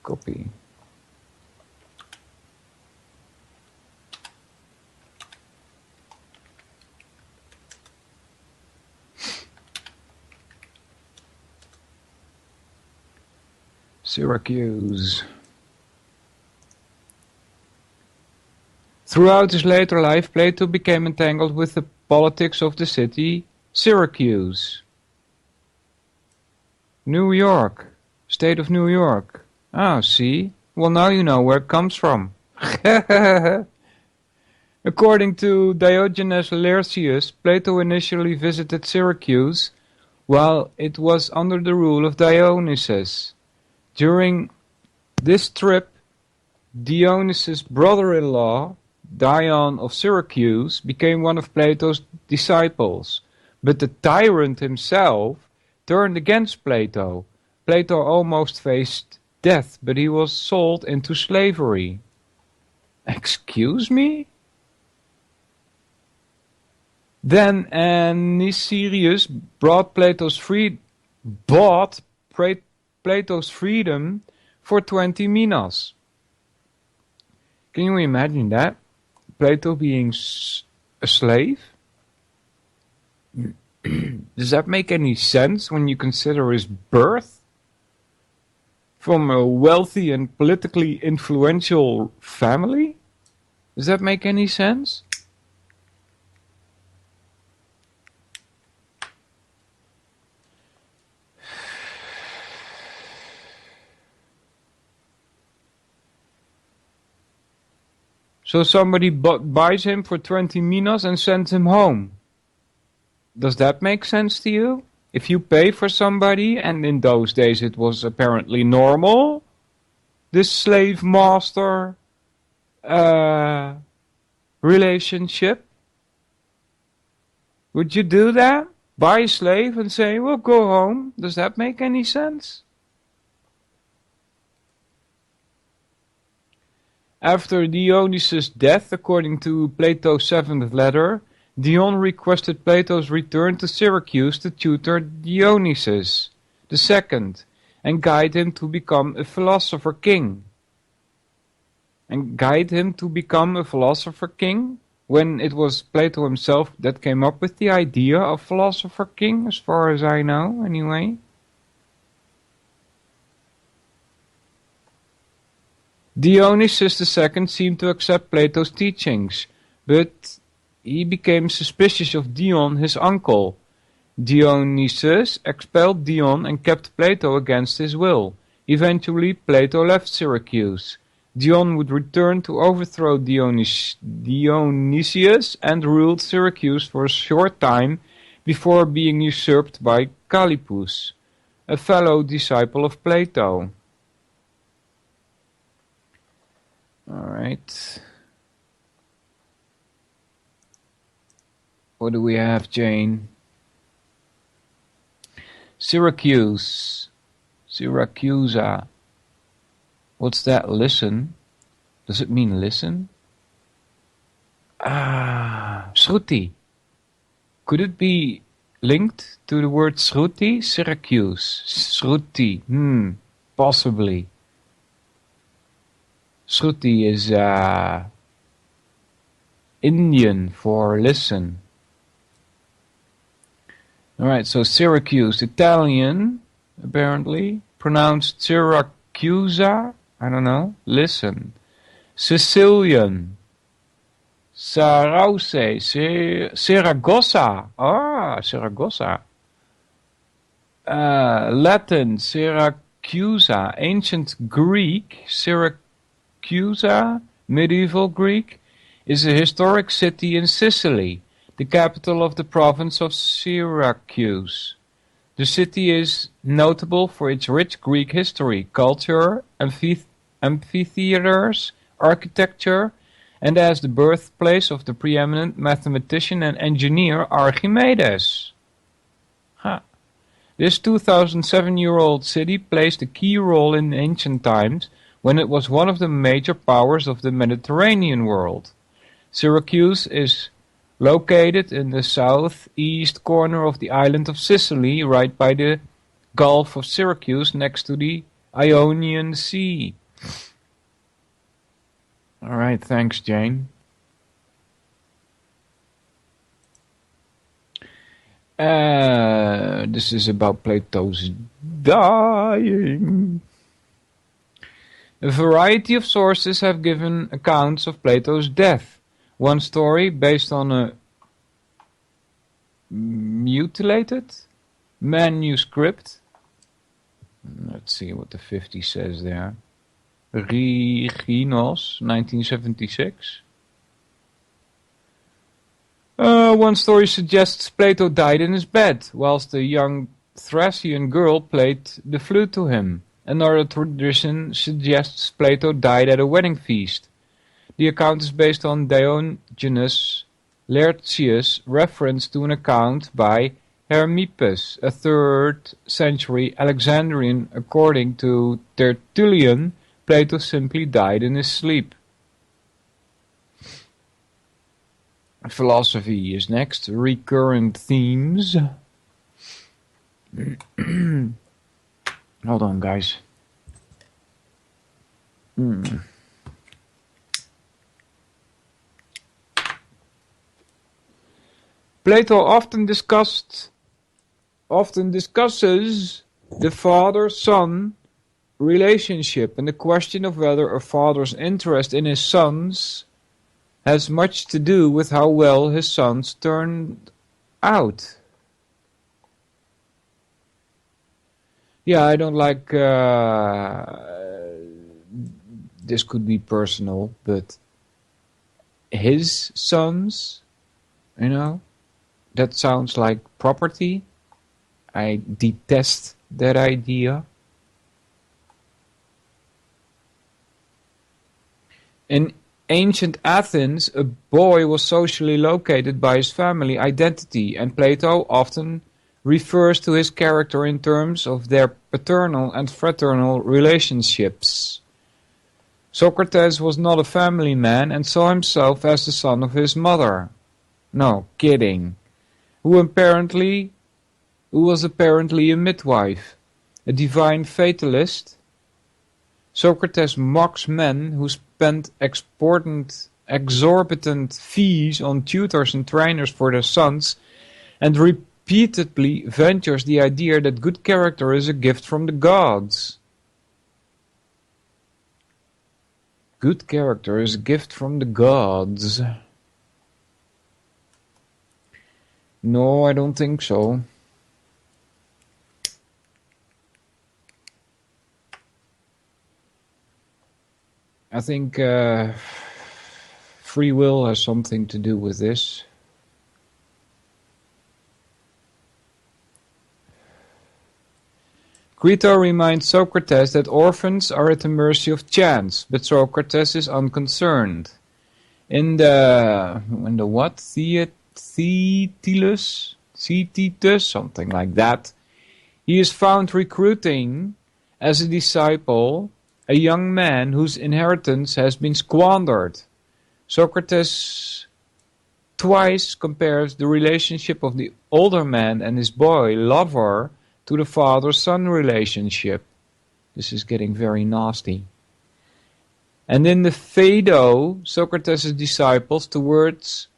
Copy. Syracuse. Throughout his later life, Plato became entangled with the politics of the city Syracuse. New York. State of New York. Ah, see? Well, now you know where it comes from. According to Diogenes Laertius, Plato initially visited Syracuse while it was under the rule of Dionysus. During this trip, Dionysus' brother-in-law, Dion of Syracuse, became one of Plato's disciples, but the tyrant himself turned against Plato. Plato almost faced death, but he was sold into slavery. Excuse me? Then Nicerius bought Plato's freedom for 20 minas. Can you imagine that? Plato being a slave? Does that make any sense when you consider his birth? From a wealthy and politically influential family? Does that make any sense? So somebody buys him for 20 minas and sends him home. Does that make sense to you? If you pay for somebody, and in those days it was apparently normal, this slave-master relationship, would you do that? Buy a slave and say, well, go home. Does that make any sense? After Dionysus' death, according to Plato's 7th letter, Dion requested Plato's return to Syracuse to tutor Dionysus II and guide him to become a philosopher king. When it was Plato himself that came up with the idea of philosopher king, as far as I know, anyway. Dionysus II seemed to accept Plato's teachings, but he became suspicious of Dion, his uncle. Dionysus expelled Dion and kept Plato against his will. Eventually, Plato left Syracuse. Dion would return to overthrow Dionysius and ruled Syracuse for a short time before being usurped by Callippus, a fellow disciple of Plato. Alright. What do we have, Jane? Syracusa. What's that? Listen? Does it mean listen? Shruti. Could it be linked to the word Shruti? Syracuse. Shruti. Possibly. Shruti is Indian for listen. Alright, so Syracuse, Italian, apparently, pronounced Syracusa, I don't know, listen. Sicilian, Sarause, Saragossa, Saragossa. Latin, Syracusa, ancient Greek, Syracusa, medieval Greek, is a historic city in Sicily, the capital of the province of Syracuse. The city is notable for its rich Greek history, culture, amphitheaters, architecture, and as the birthplace of the preeminent mathematician and engineer Archimedes. This 2,007-year-old city played a key role in ancient times when it was one of the major powers of the Mediterranean world. Syracuse is located in the southeast corner of the island of Sicily, right by the Gulf of Syracuse next to the Ionian Sea. Alright, thanks, Jane. This is about Plato's dying. A variety of sources have given accounts of Plato's death. One story, based on a mutilated manuscript. Let's see what the 50 says there. Reginos, 1976. One story suggests Plato died in his bed, whilst a young Thracian girl played the flute to him. Another tradition suggests Plato died at a wedding feast. The account is based on Diogenes Laertius' reference to an account by Hermippus, a 3rd century Alexandrian. According to Tertullian, Plato simply died in his sleep. Philosophy is next. Recurrent themes. Hold on, guys. Plato often discusses the father-son relationship and the question of whether a father's interest in his sons has much to do with how well his sons turned out. Yeah, I don't like, this could be personal, but his sons, you know, that sounds like property. I detest that idea. In ancient Athens, a boy was socially located by his family identity, and Plato often refers to his character in terms of their paternal and fraternal relationships. Socrates was not a family man and saw himself as the son of his mother. No, kidding. Who was apparently a midwife, a divine fatalist. Socrates mocks men who spent exorbitant fees on tutors and trainers for their sons, and repeatedly ventures the idea that good character is a gift from the gods. Good character is a gift from the gods. No, I don't think so. I think free will has something to do with this. Crito reminds Socrates that orphans are at the mercy of chance, but Socrates is unconcerned. In the what? Thetis, something like that. He is found recruiting as a disciple a young man whose inheritance has been squandered. Socrates twice compares the relationship of the older man and his boy lover to the father-son relationship. This is getting very nasty. And in the Phaedo, Socrates' disciples, towards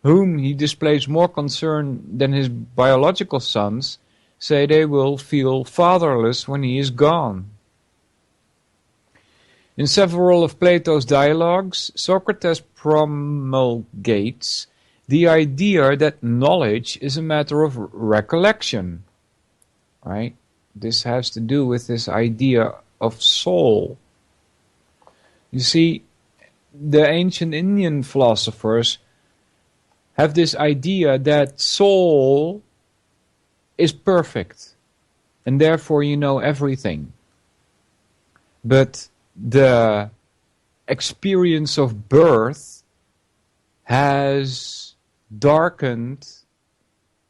whom he displays more concern than his biological sons, say they will feel fatherless when he is gone. In several of Plato's dialogues, Socrates promulgates the idea that knowledge is a matter of recollection. Right? This has to do with this idea of soul. You see, the ancient Indian philosophers have this idea that soul is perfect, and therefore you know everything. But the experience of birth has darkened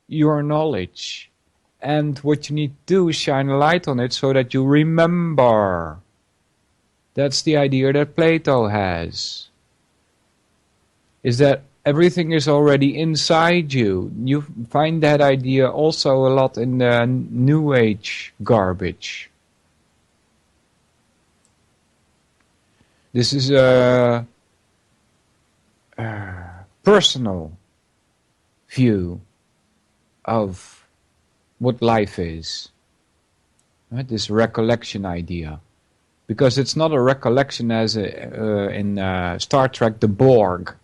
your knowledge. And what you need to do is shine a light on it so that you remember. That's the idea that Plato has. Is that everything is already inside you. You find that idea also a lot in the New Age garbage. This is a personal view of what life is. Right? This recollection idea. Because it's not a recollection as in Star Trek the Borg.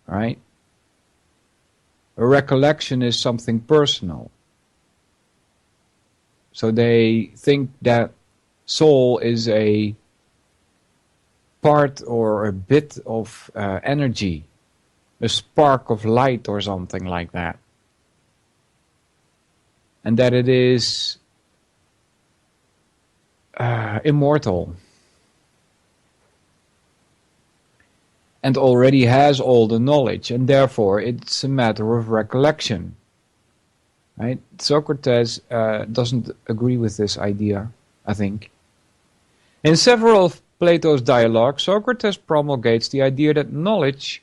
Right? A recollection is something personal. So they think that soul is a part or a bit of energy, a spark of light or something like that. And that it is immortal. And already has all the knowledge, and therefore it's a matter of recollection. Right? Socrates doesn't agree with this idea, I think. In several of Plato's dialogues, Socrates promulgates the idea that knowledge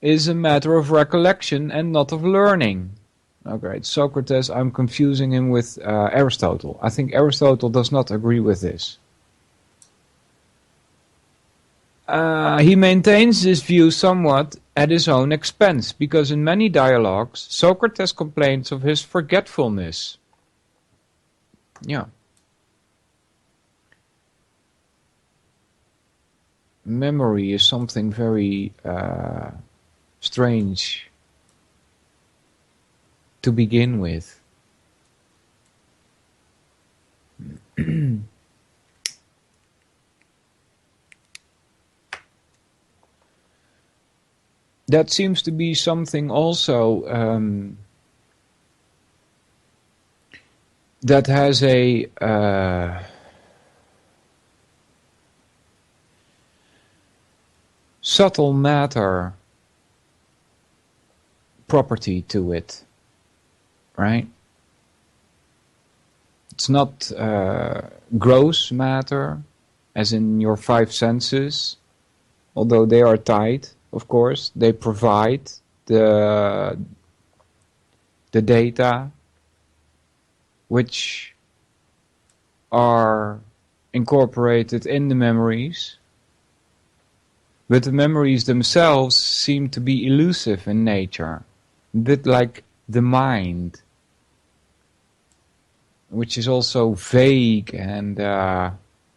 is a matter of recollection and not of learning. Okay, Socrates, I'm confusing him with Aristotle. I think Aristotle does not agree with this. He maintains this view somewhat at his own expense, because in many dialogues, Socrates complains of his forgetfulness. Yeah. Memory is something very strange to begin with. That seems to be something also that has a subtle matter property to it, right? It's not gross matter, as in your five senses, although they are tied, of course. They provide the data which are incorporated in the memories. But the memories themselves seem to be elusive in nature, a bit like the mind, which is also vague and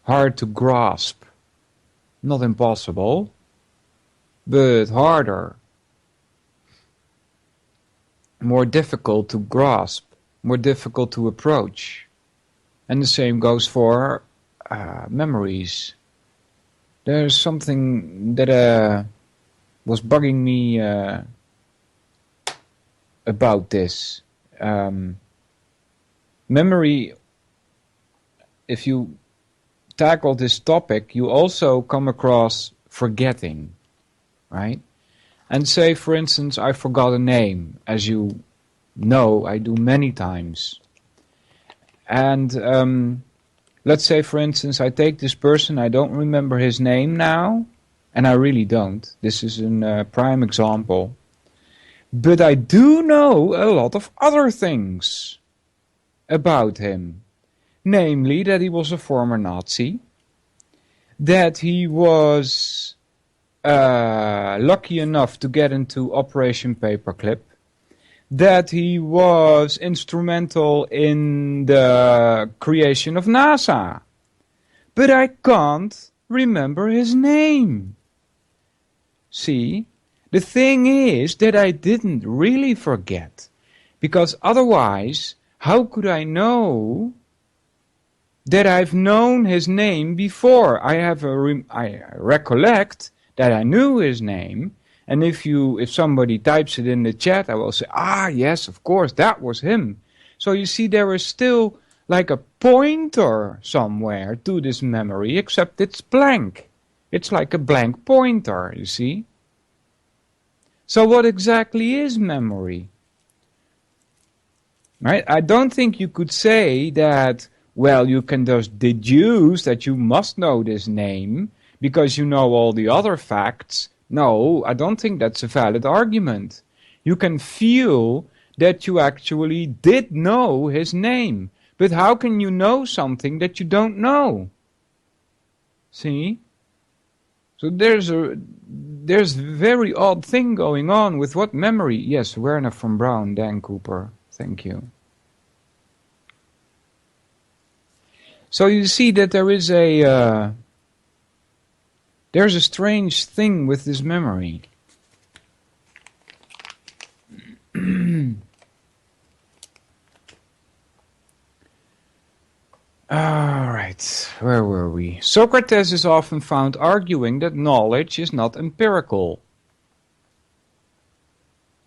hard to grasp. Not impossible, but harder, more difficult to grasp, more difficult to approach. And the same goes for memories. There's something that was bugging me about this. Memory, if you tackle this topic, you also come across forgetting, right? And say, for instance, I forgot a name, as you know, I do many times. And let's say, for instance, I take this person, I don't remember his name now, and I really don't. This is a prime example. But I do know a lot of other things about him. Namely, that he was a former Nazi, that he was lucky enough to get into Operation Paperclip, that he was instrumental in the creation of NASA. But I can't remember his name. See, the thing is that I didn't really forget, because otherwise, how could I know that I've known his name before? I recollect that I knew his name. And if somebody types it in the chat, I will say, yes, of course, that was him. So you see, there is still like a pointer somewhere to this memory, except it's blank. It's like a blank pointer, you see. So what exactly is memory? Right? I don't think you could say that, well, you can just deduce that you must know this name because you know all the other facts. No, I don't think that's a valid argument. You can feel that you actually did know his name. But how can you know something that you don't know? See? So there's a very odd thing going on with what memory. Yes, Werner von Braun, Dan Cooper. Thank you. So you see that there's a strange thing with this memory. Alright, where were we? Socrates is often found arguing that knowledge is not empirical.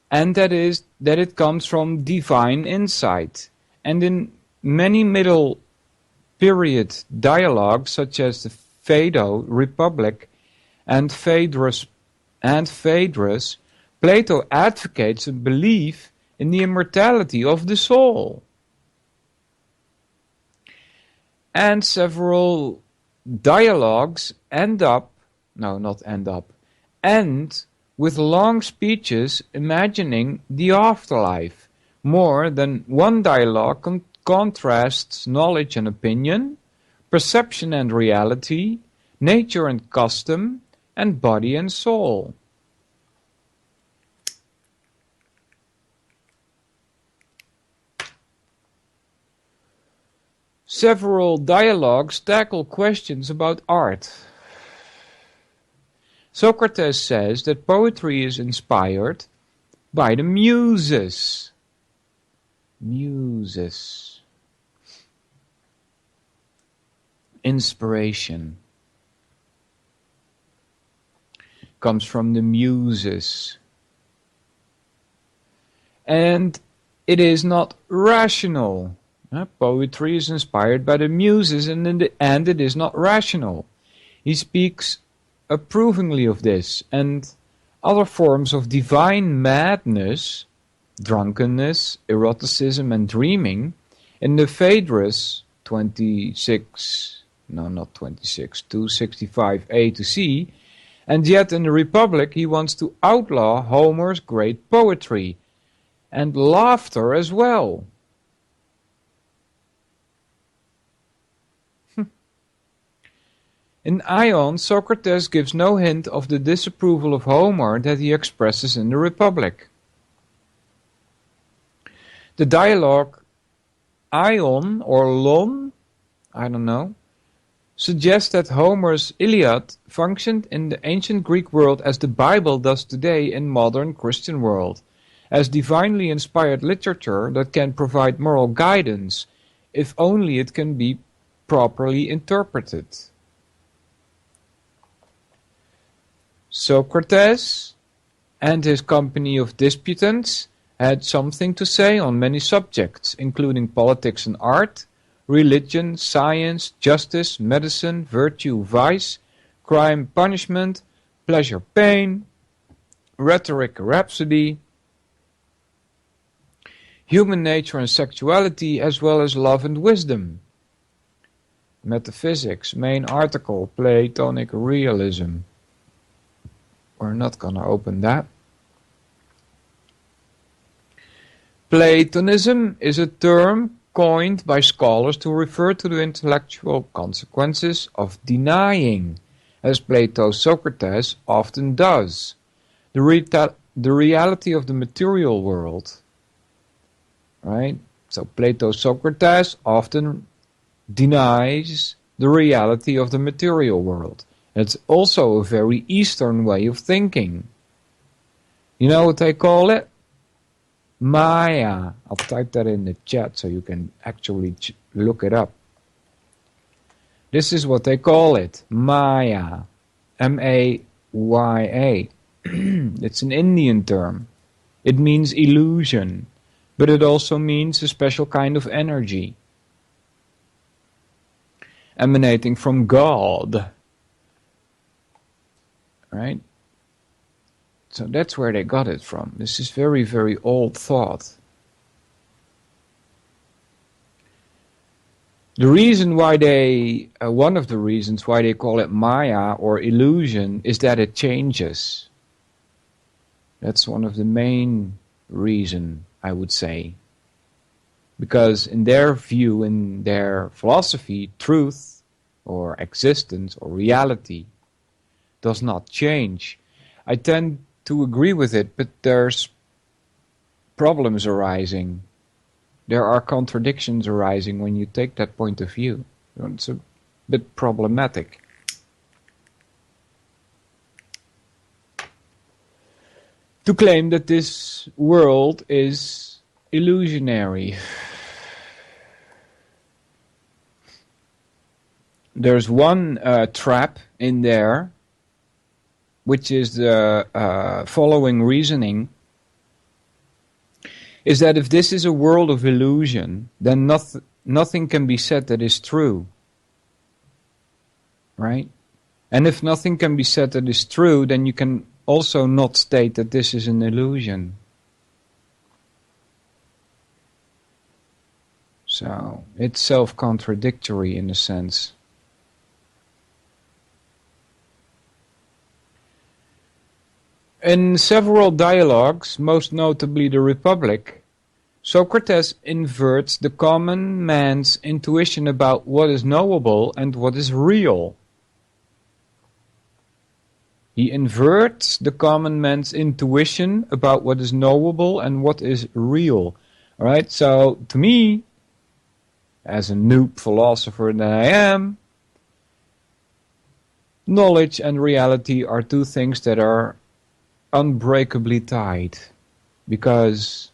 And that it comes from divine insight. And in many middle period dialogues, such as the Phaedo, Republic, and Phaedrus, Plato advocates a belief in the immortality of the soul. And several dialogues end with long speeches imagining the afterlife. More than one dialogue contrasts knowledge and opinion, perception and reality, nature and custom, and body and soul. Several dialogues tackle questions about art. Socrates says that poetry is inspired by the muses. Muses. Inspiration comes from the muses. And it is not rational. Poetry is inspired by the muses and it is not rational. He speaks approvingly of this and other forms of divine madness, drunkenness, eroticism and dreaming in the Phaedrus 265a to c, and yet in the Republic he wants to outlaw Homer's great poetry and laughter as well. In Ion, Socrates gives no hint of the disapproval of Homer that he expresses in the Republic. The dialogue Ion or Lon, I don't know, suggests that Homer's Iliad functioned in the ancient Greek world as the Bible does today in modern Christian world, as divinely inspired literature that can provide moral guidance, if only it can be properly interpreted. Socrates and his company of disputants had something to say on many subjects, including politics and art, religion, science, justice, medicine, virtue, vice, crime, punishment, pleasure, pain, rhetoric, rhapsody, human nature and sexuality, as well as love and wisdom. Metaphysics, main article, Platonic realism. We're not going to open that. Platonism is a term coined by scholars to refer to the intellectual consequences of denying, as Plato's Socrates often does, the reality of the material world. Right? So Plato's Socrates often denies the reality of the material world. It's also a very Eastern way of thinking. You know what they call it? Maya. I'll type that in the chat so you can actually look it up. This is what they call it. Maya. M-A-Y-A. It's an Indian term. It means illusion, but it also means a special kind of energy emanating from God. Right? So that's where they got it from. This is very, very old thought. The reason why one of the reasons why they call it Maya or illusion is that it changes. That's one of the main reasons, I would say. Because in their view, in their philosophy, truth or existence or reality does not change. I tend to agree with it, but there's problems arising. There are contradictions arising when you take that point of view. It's a bit problematic. To claim that this world is illusionary. There's one trap in there, which is the following reasoning, is that if this is a world of illusion, then nothing can be said that is true. Right? And if nothing can be said that is true, then you can also not state that this is an illusion. So, it's self-contradictory in a sense. In several dialogues, most notably the Republic, Socrates inverts the common man's intuition about what is knowable and what is real. He inverts the common man's intuition about what is knowable and what is real. Alright, so to me, as a noob philosopher that I am, knowledge and reality are two things that are unbreakably tied, because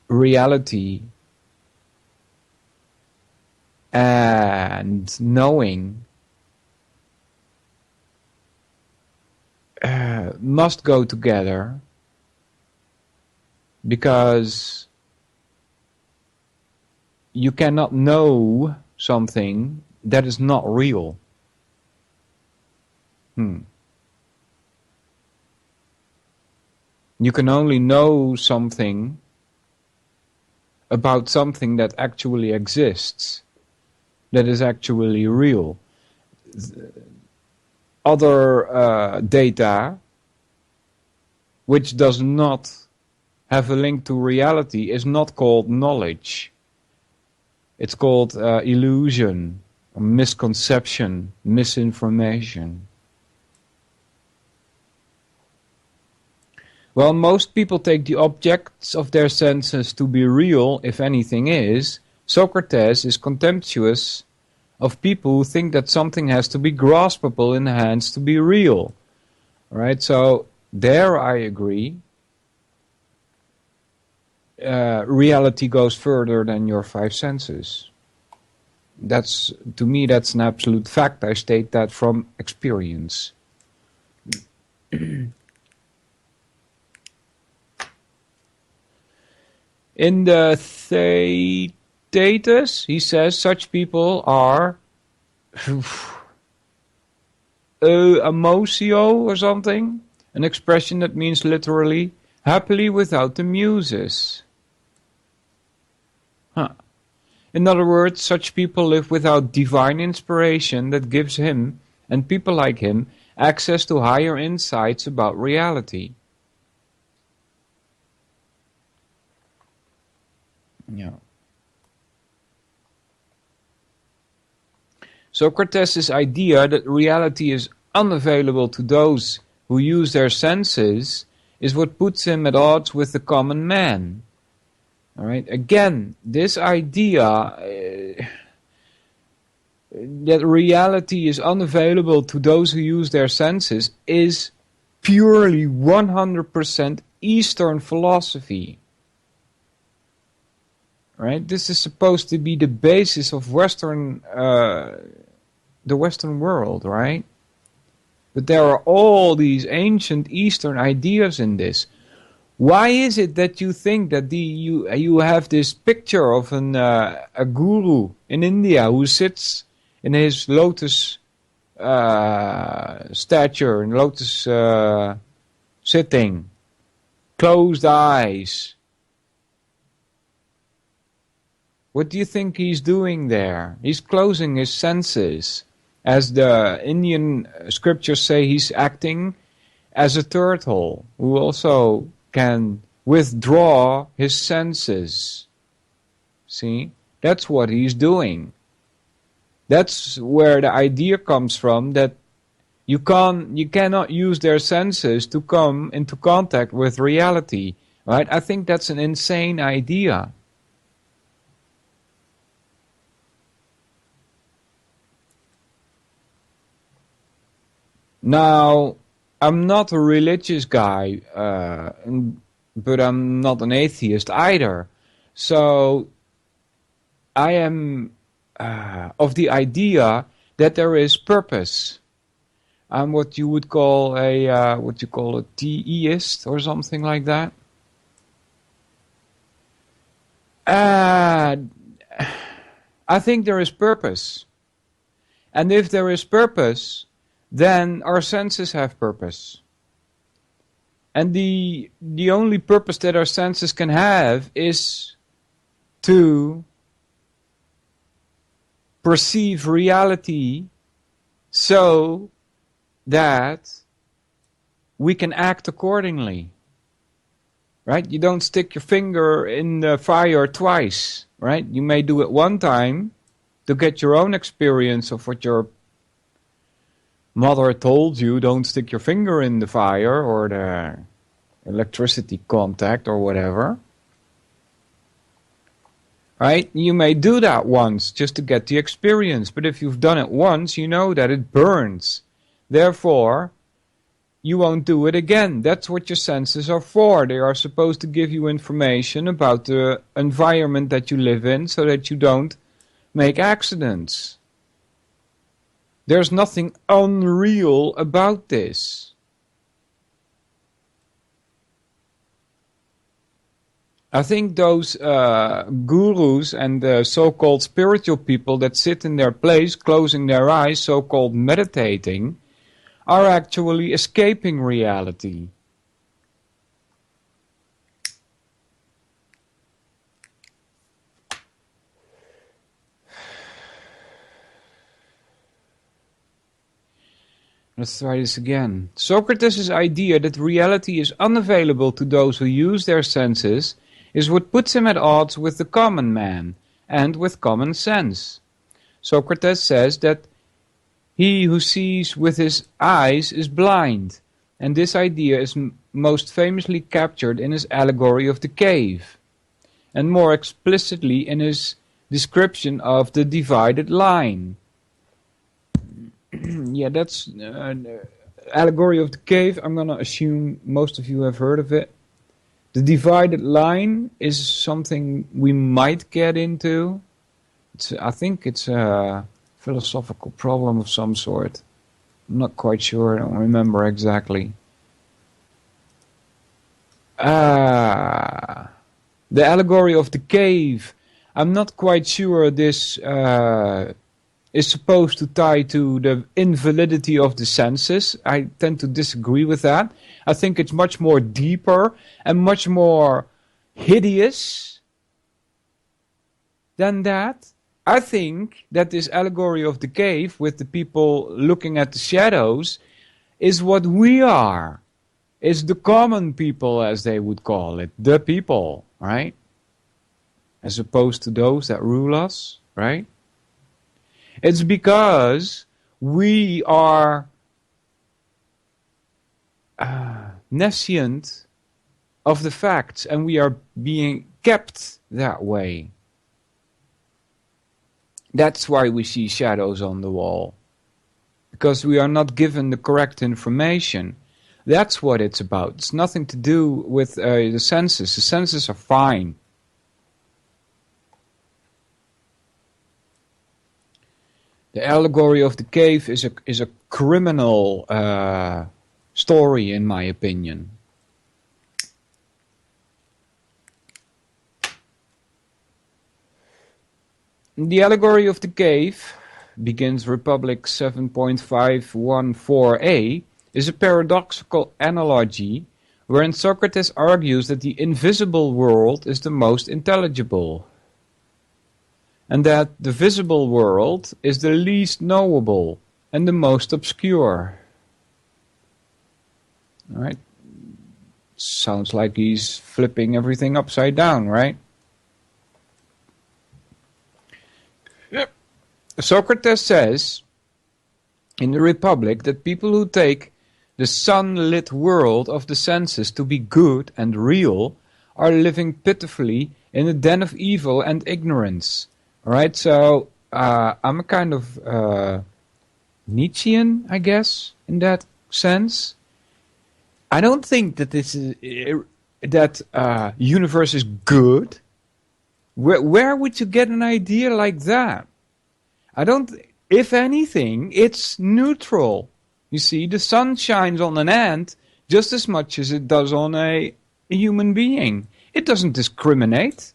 reality and knowing must go together, because you cannot know something that is not real. You can only know something about something that actually exists, that is actually real. Other data which does not have a link to reality is not called knowledge. It's called illusion, misconception, misinformation. Well, most people take the objects of their senses to be real, if anything is. Socrates is contemptuous of people who think that something has to be graspable in the hands to be real. Right? So there I agree. Reality goes further than your five senses. To me, that's an absolute fact. I state that from experience. In the Theaetetus, he says such people are amosio or something, an expression that means literally happily without the muses. In other words, such people live without divine inspiration that gives him, and people like him, access to higher insights about reality. Yeah. Socrates' idea that reality is unavailable to those who use their senses is what puts him at odds with the common man. All right. Again, this idea that reality is unavailable to those who use their senses is purely 100% Eastern philosophy. Right? This is supposed to be the basis of the Western world, right? But there are all these ancient Eastern ideas in this. Why is it that you think that you have this picture of a guru in India who sits in his lotus stature, in lotus sitting, closed eyes? What do you think he's doing there? He's closing his senses. As the Indian scriptures say, he's acting as a turtle who also can withdraw his senses. See? That's what he's doing. That's where the idea comes from, that you cannot use their senses to come into contact with reality. Right? I think that's an insane idea. Now, I'm not a religious guy, but I'm not an atheist either. So, I am of the idea that there is purpose. I'm what you would call a theist or something like that. I think there is purpose. And if there is purpose, then our senses have purpose. And the only purpose that our senses can have is to perceive reality so that we can act accordingly. Right? You don't stick your finger in the fire twice. Right? You may do it one time to get your own experience of what your mother told you. Don't stick your finger in the fire or the electricity contact or whatever. Right? You may do that once just to get the experience, but if you've done it once, you know that it burns. Therefore, you won't do it again. That's what your senses are for. They are supposed to give you information about the environment that you live in so that you don't make accidents. There's nothing unreal about this. I think those gurus and so-called spiritual people that sit in their place, closing their eyes, so-called meditating, are actually escaping reality. Let's try this again. Socrates' idea that reality is unavailable to those who use their senses is what puts him at odds with the common man and with common sense. Socrates says that he who sees with his eyes is blind, and this idea is most famously captured in his allegory of the cave, and more explicitly in his description of the divided line. Yeah, that's allegory of the cave. I'm going to assume most of you have heard of it. The divided line is something we might get into. I think it's a philosophical problem of some sort. I'm not quite sure. I don't remember exactly. The allegory of the cave. I'm not quite sure this is supposed to tie to the invalidity of the senses. I tend to disagree with that. I think it's much more deeper and much more hideous than that. I think that this allegory of the cave with the people looking at the shadows is what we are. It's the common people, as they would call it. The people, right? As opposed to those that rule us, right? It's because we are nescient of the facts and we are being kept that way. That's why we see shadows on the wall. Because we are not given the correct information. That's what it's about. It's nothing to do with the senses. The senses are fine. The allegory of the cave is a criminal story, in my opinion. The allegory of the cave, begins Republic 7.514a, is a paradoxical analogy wherein Socrates argues that the invisible world is the most intelligible, and that the visible world is the least knowable and the most obscure. All right? Sounds like he's flipping everything upside down, right? Yep. Socrates says in the Republic that people who take the sunlit world of the senses to be good and real are living pitifully in a den of evil and ignorance. Alright, so I'm a kind of Nietzschean, I guess, in that sense. I don't think that this is that universe is good. Where would you get an idea like that? I don't. If anything, it's neutral. You see, the sun shines on an ant just as much as it does on a human being. It doesn't discriminate.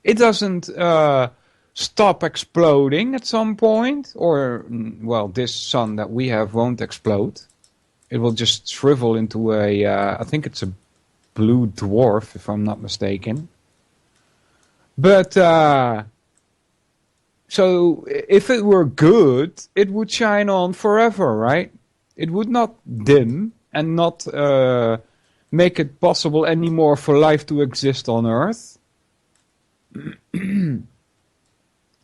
It doesn't stop exploding at some point, or, well, this sun that we have won't explode. It will just shrivel into I think it's a blue dwarf, if I'm not mistaken. But, so, if it were good, it would shine on forever, right? It would not dim and not make it possible anymore for life to exist on Earth.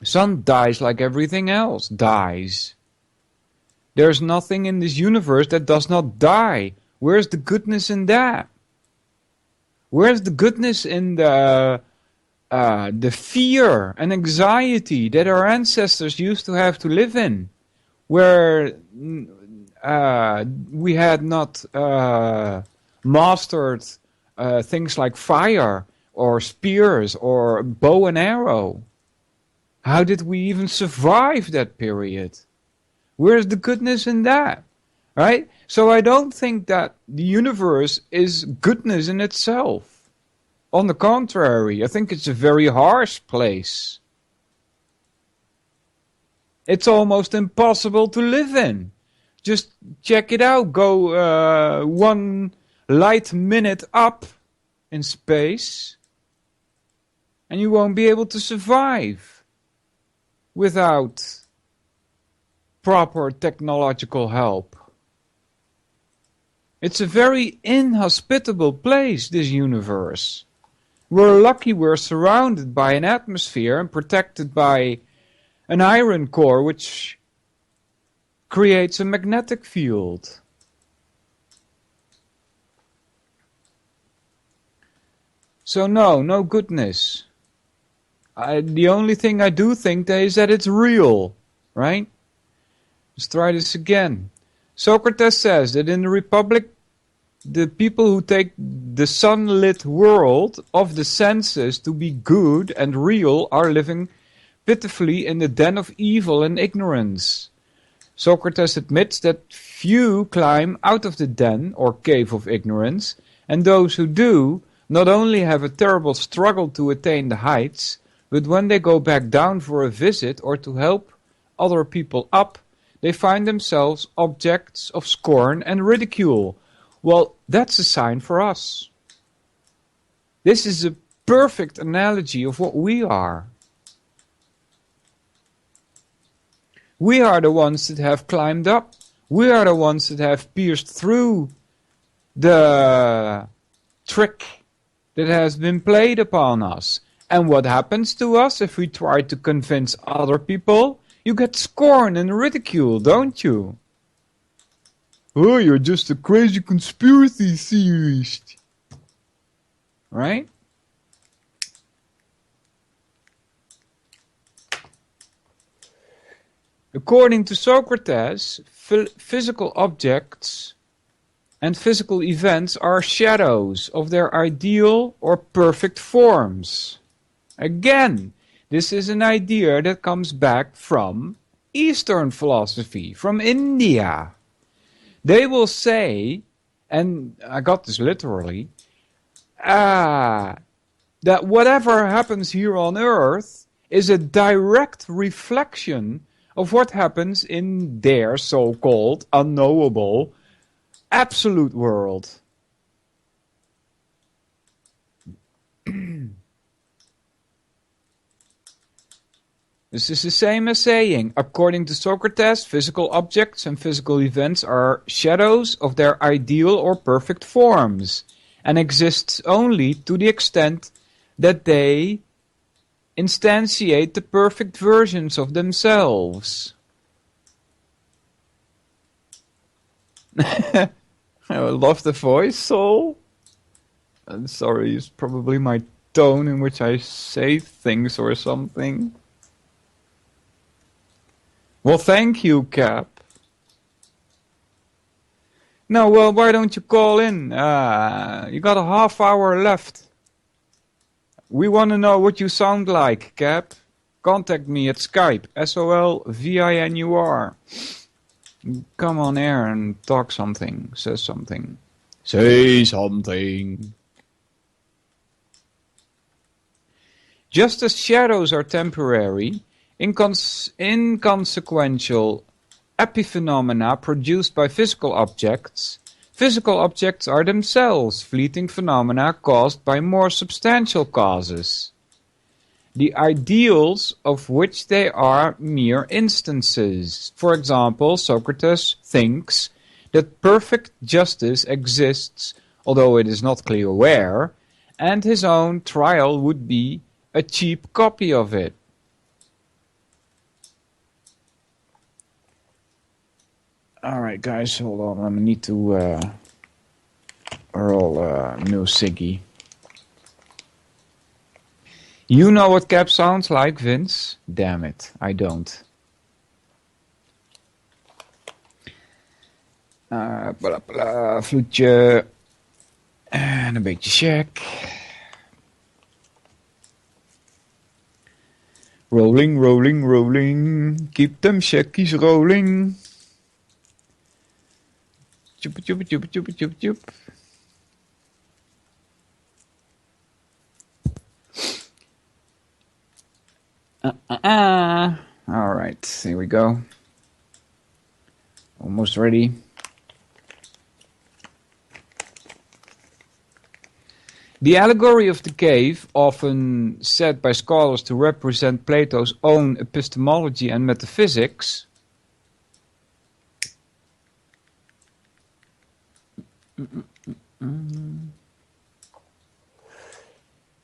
Sun dies like everything else dies. There's nothing in this universe that does not die. Where's the goodness in that? Where's the goodness in the fear and anxiety that our ancestors used to have to live in, where we had not mastered things like fire or spears or bow and arrow? How did we even survive that period? Where's the goodness in that? Right? So I don't think that the universe is goodness in itself. On the contrary, I think it's a very harsh place. It's almost impossible to live in. Just check it out. Go 1 light minute up in space and you won't be able to survive without proper technological help. It's a very inhospitable place, this universe. We're lucky we're surrounded by an atmosphere and protected by an iron core which creates a magnetic field. So no goodness. The only thing I do think is that it's real, right? Let's try this again. Socrates says that in the Republic, the people who take the sunlit world of the senses to be good and real are living pitifully in the den of evil and ignorance. Socrates admits that few climb out of the den or cave of ignorance, and those who do not only have a terrible struggle to attain the heights, but when they go back down for a visit or to help other people up, they find themselves objects of scorn and ridicule. Well, that's a sign for us. This is a perfect analogy of what we are. We are the ones that have climbed up. We are the ones that have pierced through the trick that has been played upon us. And what happens to us if we try to convince other people? You get scorn and ridicule, don't you? Oh, you're just a crazy conspiracy theorist. Right? According to Socrates, physical objects and physical events are shadows of their ideal or perfect forms. Again, this is an idea that comes back from Eastern philosophy, from India. They will say, and I got this literally, that whatever happens here on earth is a direct reflection of what happens in their so-called unknowable absolute world. This is the same as saying, according to Socrates, physical objects and physical events are shadows of their ideal or perfect forms, and exist only to the extent that they instantiate the perfect versions of themselves. I love the voice, Sol. I'm sorry, it's probably my tone in which I say things or something. Well, thank you, Cap. No, well, why don't you call in? You got a half hour left. We want to know what you sound like, Cap. Contact me at Skype, SOLVINUR. Come on air and talk something, say something. Say something. Just as shadows are temporary, inconsequential epiphenomena produced by physical objects are themselves fleeting phenomena caused by more substantial causes, the ideals of which they are mere instances. For example, Socrates thinks that perfect justice exists, although it is not clear where, and his own trial would be a cheap copy of it. Alright guys, hold on, I need to roll a new ciggy. You know what cap sounds like, Vince? Damn it, I don't. Vloedje. En een beetje check. Rolling, rolling, rolling. Keep them checkies rolling. Chup, chup, chup, chup, chup, chup. All right, here we go. Almost ready. The allegory of the cave, often said by scholars to represent Plato's own epistemology and metaphysics,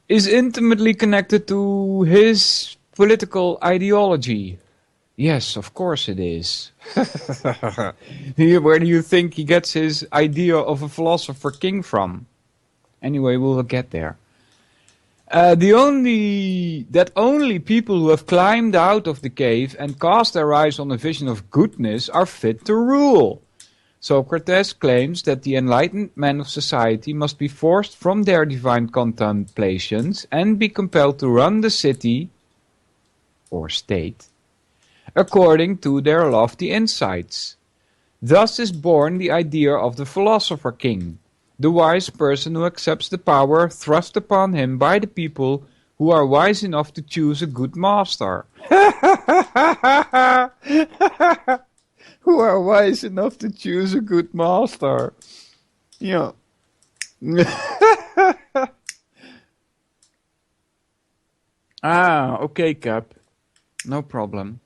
is intimately connected to his political ideology. Yes, of course it is. Where do you think he gets his idea of a philosopher king from? Anyway, we'll get there. That only people who have climbed out of the cave and cast their eyes on a vision of goodness are fit to rule. Socrates claims that the enlightened men of society must be forced from their divine contemplations and be compelled to run the city or state according to their lofty insights. Thus is born the idea of the philosopher king, the wise person who accepts the power thrust upon him by the people who are wise enough to choose a good master. Who are wise enough to choose a good master. Yeah. Okay, Cap. No problem.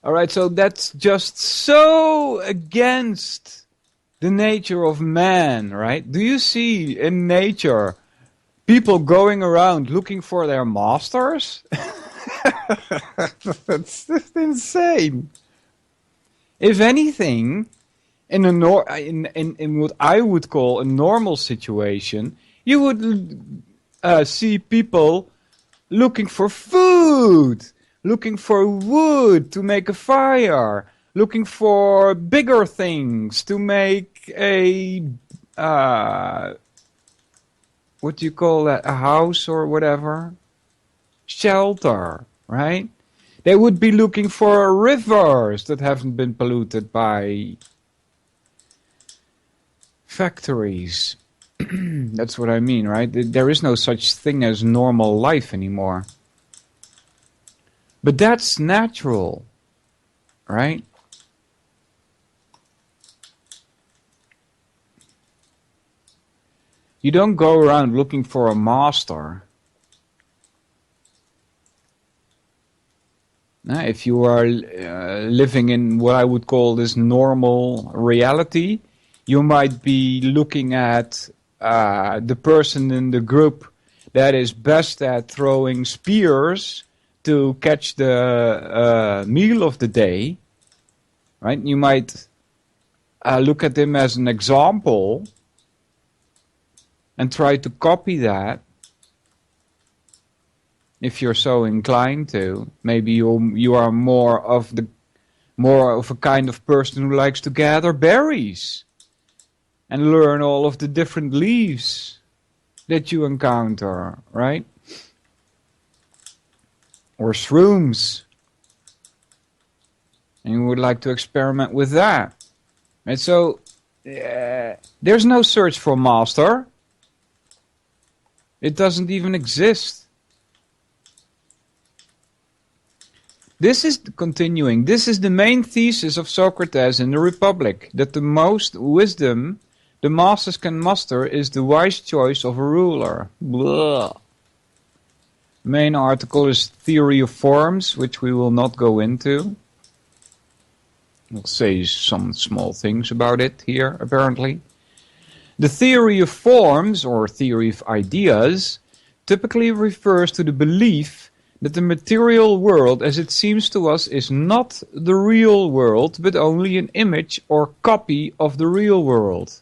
Alright, so that's just so against the nature of man, right? Do you see in nature people going around looking for their masters? That's just insane. If anything, in what I would call a normal situation, you would see people looking for food, looking for wood to make a fire, looking for bigger things to make a what do you call that? A house or whatever? Shelter, right? They would be looking for rivers that haven't been polluted by factories. That's what I mean, right? There is no such thing as normal life anymore. But that's natural, right? You don't go around looking for a master. If you are living in what I would call this normal reality, you might be looking at the person in the group that is best at throwing spears to catch the meal of the day, right? You might look at him as an example and try to copy that. If you're so inclined to, maybe you are more of a kind of person who likes to gather berries and learn all of the different leaves that you encounter, right? Or shrooms. And you would like to experiment with that. And so, there's no search for master. It doesn't even exist. This is continuing. This is the main thesis of Socrates in the Republic, that the most wisdom the masses can muster is the wise choice of a ruler. Blah. Main article is Theory of Forms, which we will not go into. We'll say some small things about it here, apparently. The theory of forms, or theory of ideas, typically refers to the belief that the material world as it seems to us is not the real world, but only an image or copy of the real world.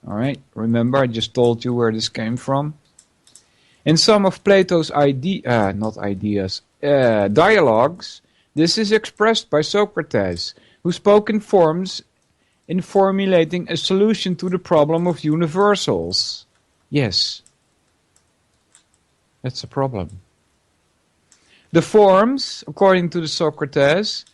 Alright, remember I just told you where this came from? In some of Plato's dialogues, this is expressed by Socrates, who spoke in forms in formulating a solution to the problem of universals. Yes, that's a problem. The forms, according to the Socrates,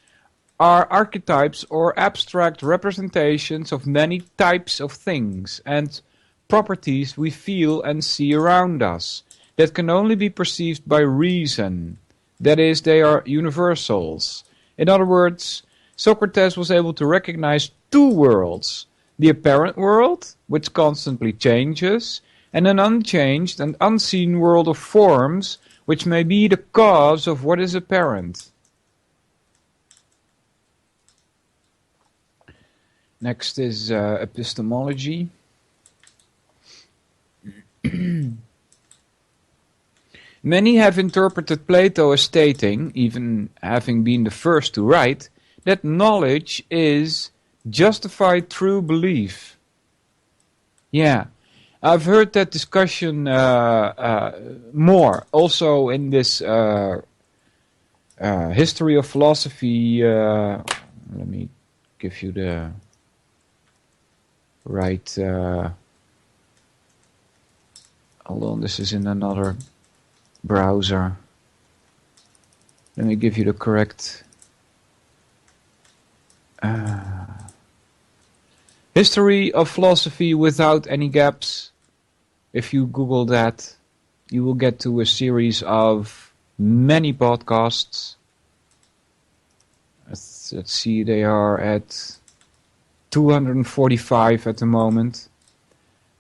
are archetypes or abstract representations of many types of things and properties we feel and see around us that can only be perceived by reason. That is, they are universals. In other words, Socrates was able to recognize two worlds, the apparent world, which constantly changes, and an unchanged and unseen world of forms, which may be the cause of what is apparent. Next is epistemology. Many have interpreted Plato as stating, even having been the first to write, that knowledge is justified true belief. Yeah, I've heard that discussion more, also in this history of philosophy. Let me give you the right... hold on, this is in another browser. Let me give you the correct... history of philosophy without any gaps. If you Google that, you will get to a series of many podcasts. Let's see, they are at 245 at the moment.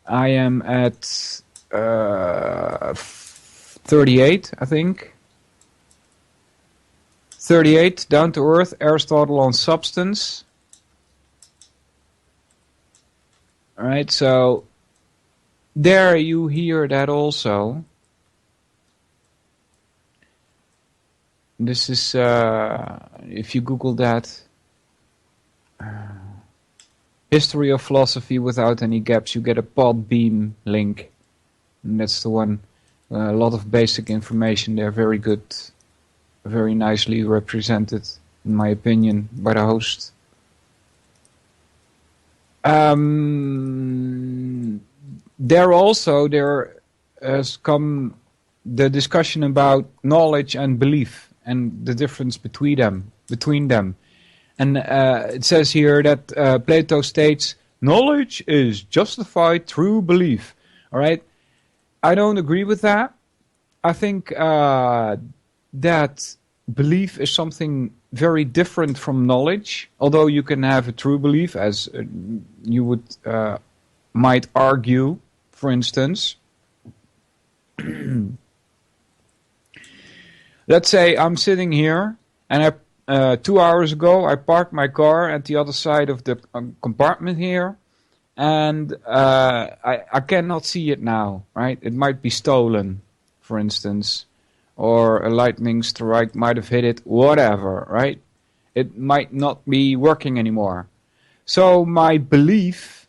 I am at 38, I think. 38, Down to Earth, Aristotle on Substance. Alright, so there you hear that also. This is, if you Google that, history of philosophy without any gaps, you get a Podbeam link. And that's the one. A lot of basic information there, very good. Very nicely represented, in my opinion, by the host. There has come the discussion about knowledge and belief and the difference between them. And it says here that Plato states, knowledge is justified through belief. All right, I don't agree with that. I think that belief is something very different from knowledge, although you can have a true belief, as you would might argue, for instance. Let's say I'm sitting here, and 2 hours ago I parked my car at the other side of the compartment here, and I cannot see it now, right? It might be stolen, for instance. Or a lightning strike might have hit it, whatever, right? It might not be working anymore. So my belief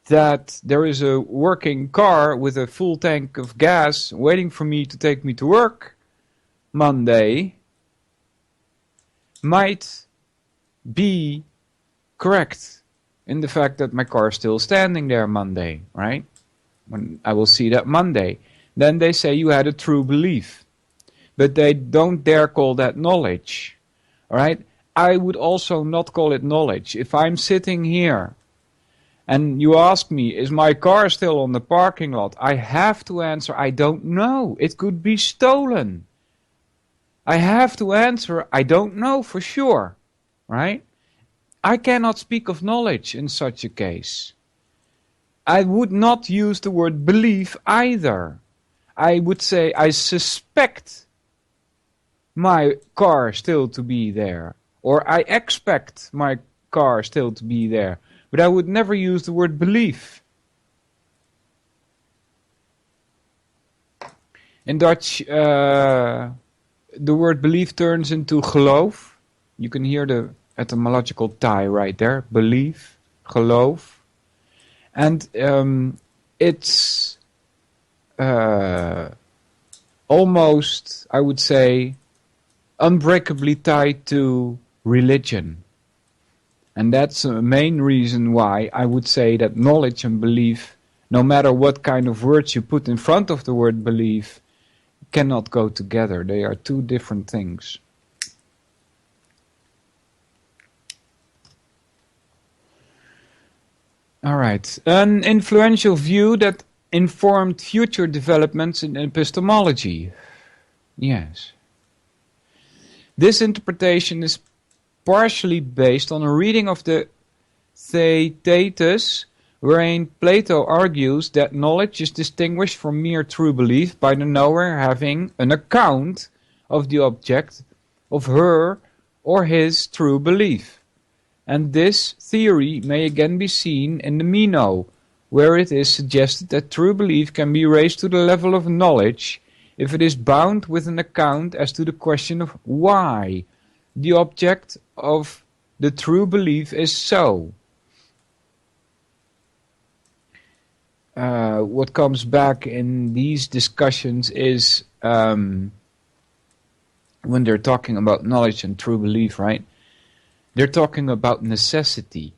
that there is a working car with a full tank of gas waiting for me to take me to work Monday might be correct in the fact that my car is still standing there Monday, right? When I will see that Monday. Then they say you had a true belief. But they don't dare call that knowledge. All right? I would also not call it knowledge. If I'm sitting here and you ask me, is my car still on the parking lot? I have to answer, I don't know. It could be stolen. I have to answer, I don't know for sure. Right? I cannot speak of knowledge in such a case. I would not use the word belief either. I would say, I suspect my car still to be there, or I expect my car still to be there. But I would never use the word belief. In Dutch, the word belief turns into geloof. You can hear the etymological tie right there. Belief, geloof. And it's almost, I would say, unbreakably tied to religion. And that's the main reason why I would say that knowledge and belief, no matter what kind of words you put in front of the word belief, cannot go together. They are two different things. All right. An influential view that informed future developments in epistemology. Yes. This interpretation is partially based on a reading of the Theaetetus, wherein Plato argues that knowledge is distinguished from mere true belief by the knower having an account of the object of her or his true belief. And this theory may again be seen in the Meno, where it is suggested that true belief can be raised to the level of knowledge if it is bound with an account as to the question of why the object of the true belief is so. What comes back in these discussions is when they're talking about knowledge and true belief, right? They're talking about necessity.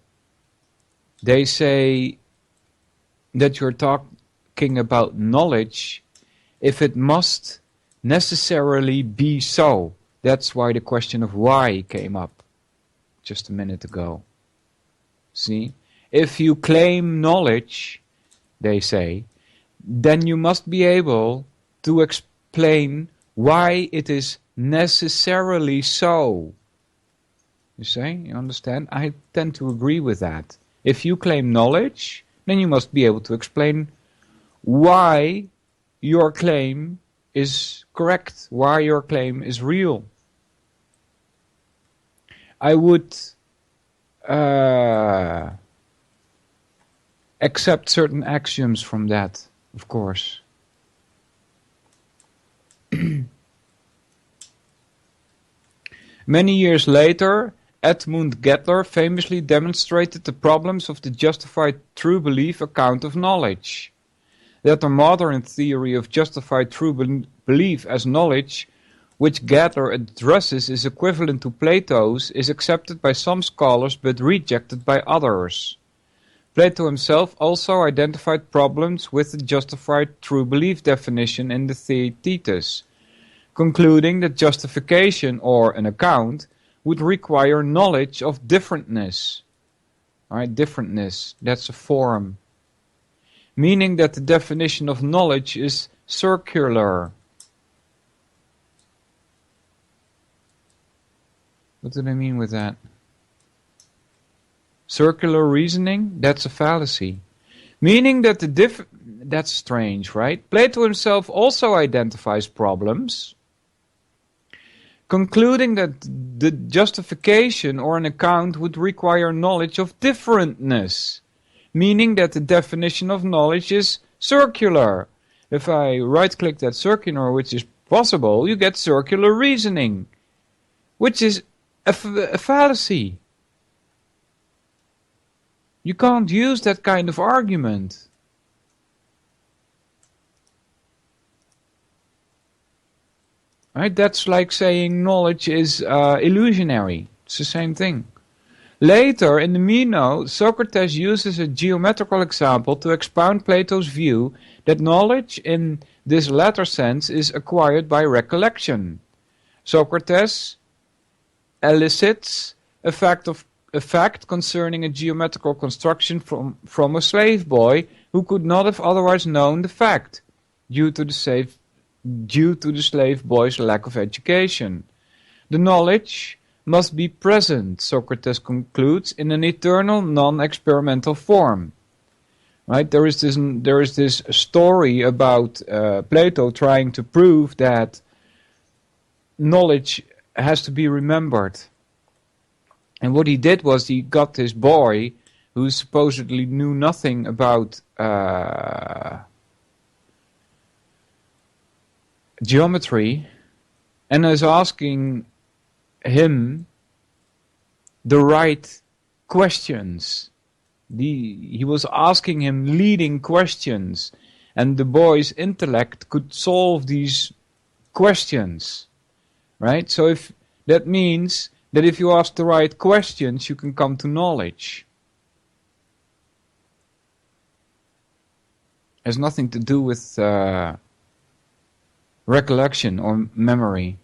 They say that you're talking about knowledge if it must necessarily be so. That's why the question of why came up just a minute ago. See? If you claim knowledge, they say, then you must be able to explain why it is necessarily so. You say? You understand? I tend to agree with that. If you claim knowledge, then you must be able to explain why your claim is correct, why your claim is real. I would accept certain axioms from that, of course. Many years later, Edmund Gettler famously demonstrated the problems of the justified true belief account of knowledge. That the modern theory of justified true belief as knowledge, which Gettler addresses, is equivalent to Plato's, is accepted by some scholars but rejected by others. Plato himself also identified problems with the justified true belief definition in the Theaetetus, concluding that justification, or an account, would require knowledge of differentness. Alright, differentness, that's a form. Meaning that the definition of knowledge is circular. What do they mean with that? Circular reasoning? That's a fallacy. Meaning that that's strange, right? Plato himself also identifies problems, concluding that the justification or an account would require knowledge of differentness, meaning that the definition of knowledge is circular. If I right-click that circular, which is possible, you get circular reasoning, which is a fallacy. You can't use that kind of argument. Right? That's like saying knowledge is illusionary. It's the same thing. Later, in the Meno, Socrates uses a geometrical example to expound Plato's view that knowledge in this latter sense is acquired by recollection. Socrates elicits a fact concerning a geometrical construction from a slave boy who could not have otherwise known the fact due to the slave boy's lack of education. The knowledge must be present, Socrates concludes, in an eternal non-experimental form. Right? There is this story about Plato trying to prove that knowledge has to be remembered. And what he did was he got this boy who supposedly knew nothing about geometry, and is asking him the right questions. He was asking him leading questions, and the boy's intellect could solve these questions, right? So if that means that if you ask the right questions, you can come to knowledge. Has nothing to do with recollection or memory.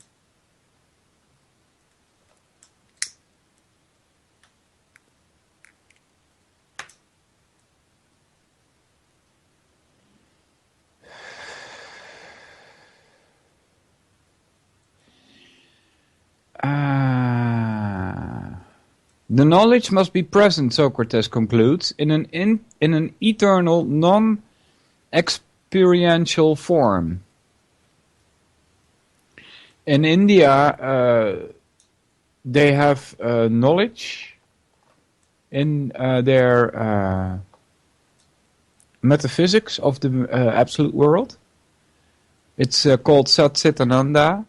The knowledge must be present, Socrates concludes, in an eternal, non-experiential form. In India, they have knowledge in their metaphysics of the absolute world. It's called Sat Chit Ananda,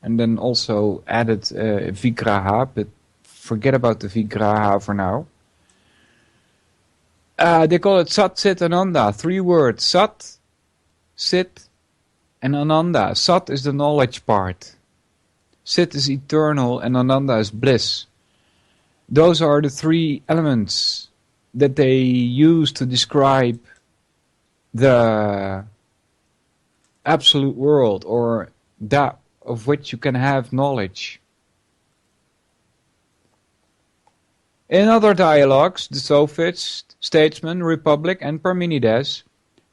and then also added Vigraha, but forget about the Vigraha for now. They call it Sat Chit Ananda, 3 words, Sat, Sit, and Ananda. Sat is the knowledge part. Sit is eternal, and Ananda is bliss. Those are the 3 elements that they use to describe the absolute world, or that of which you can have knowledge. In other dialogues, the Sophist, Statesman, Republic, and Parmenides,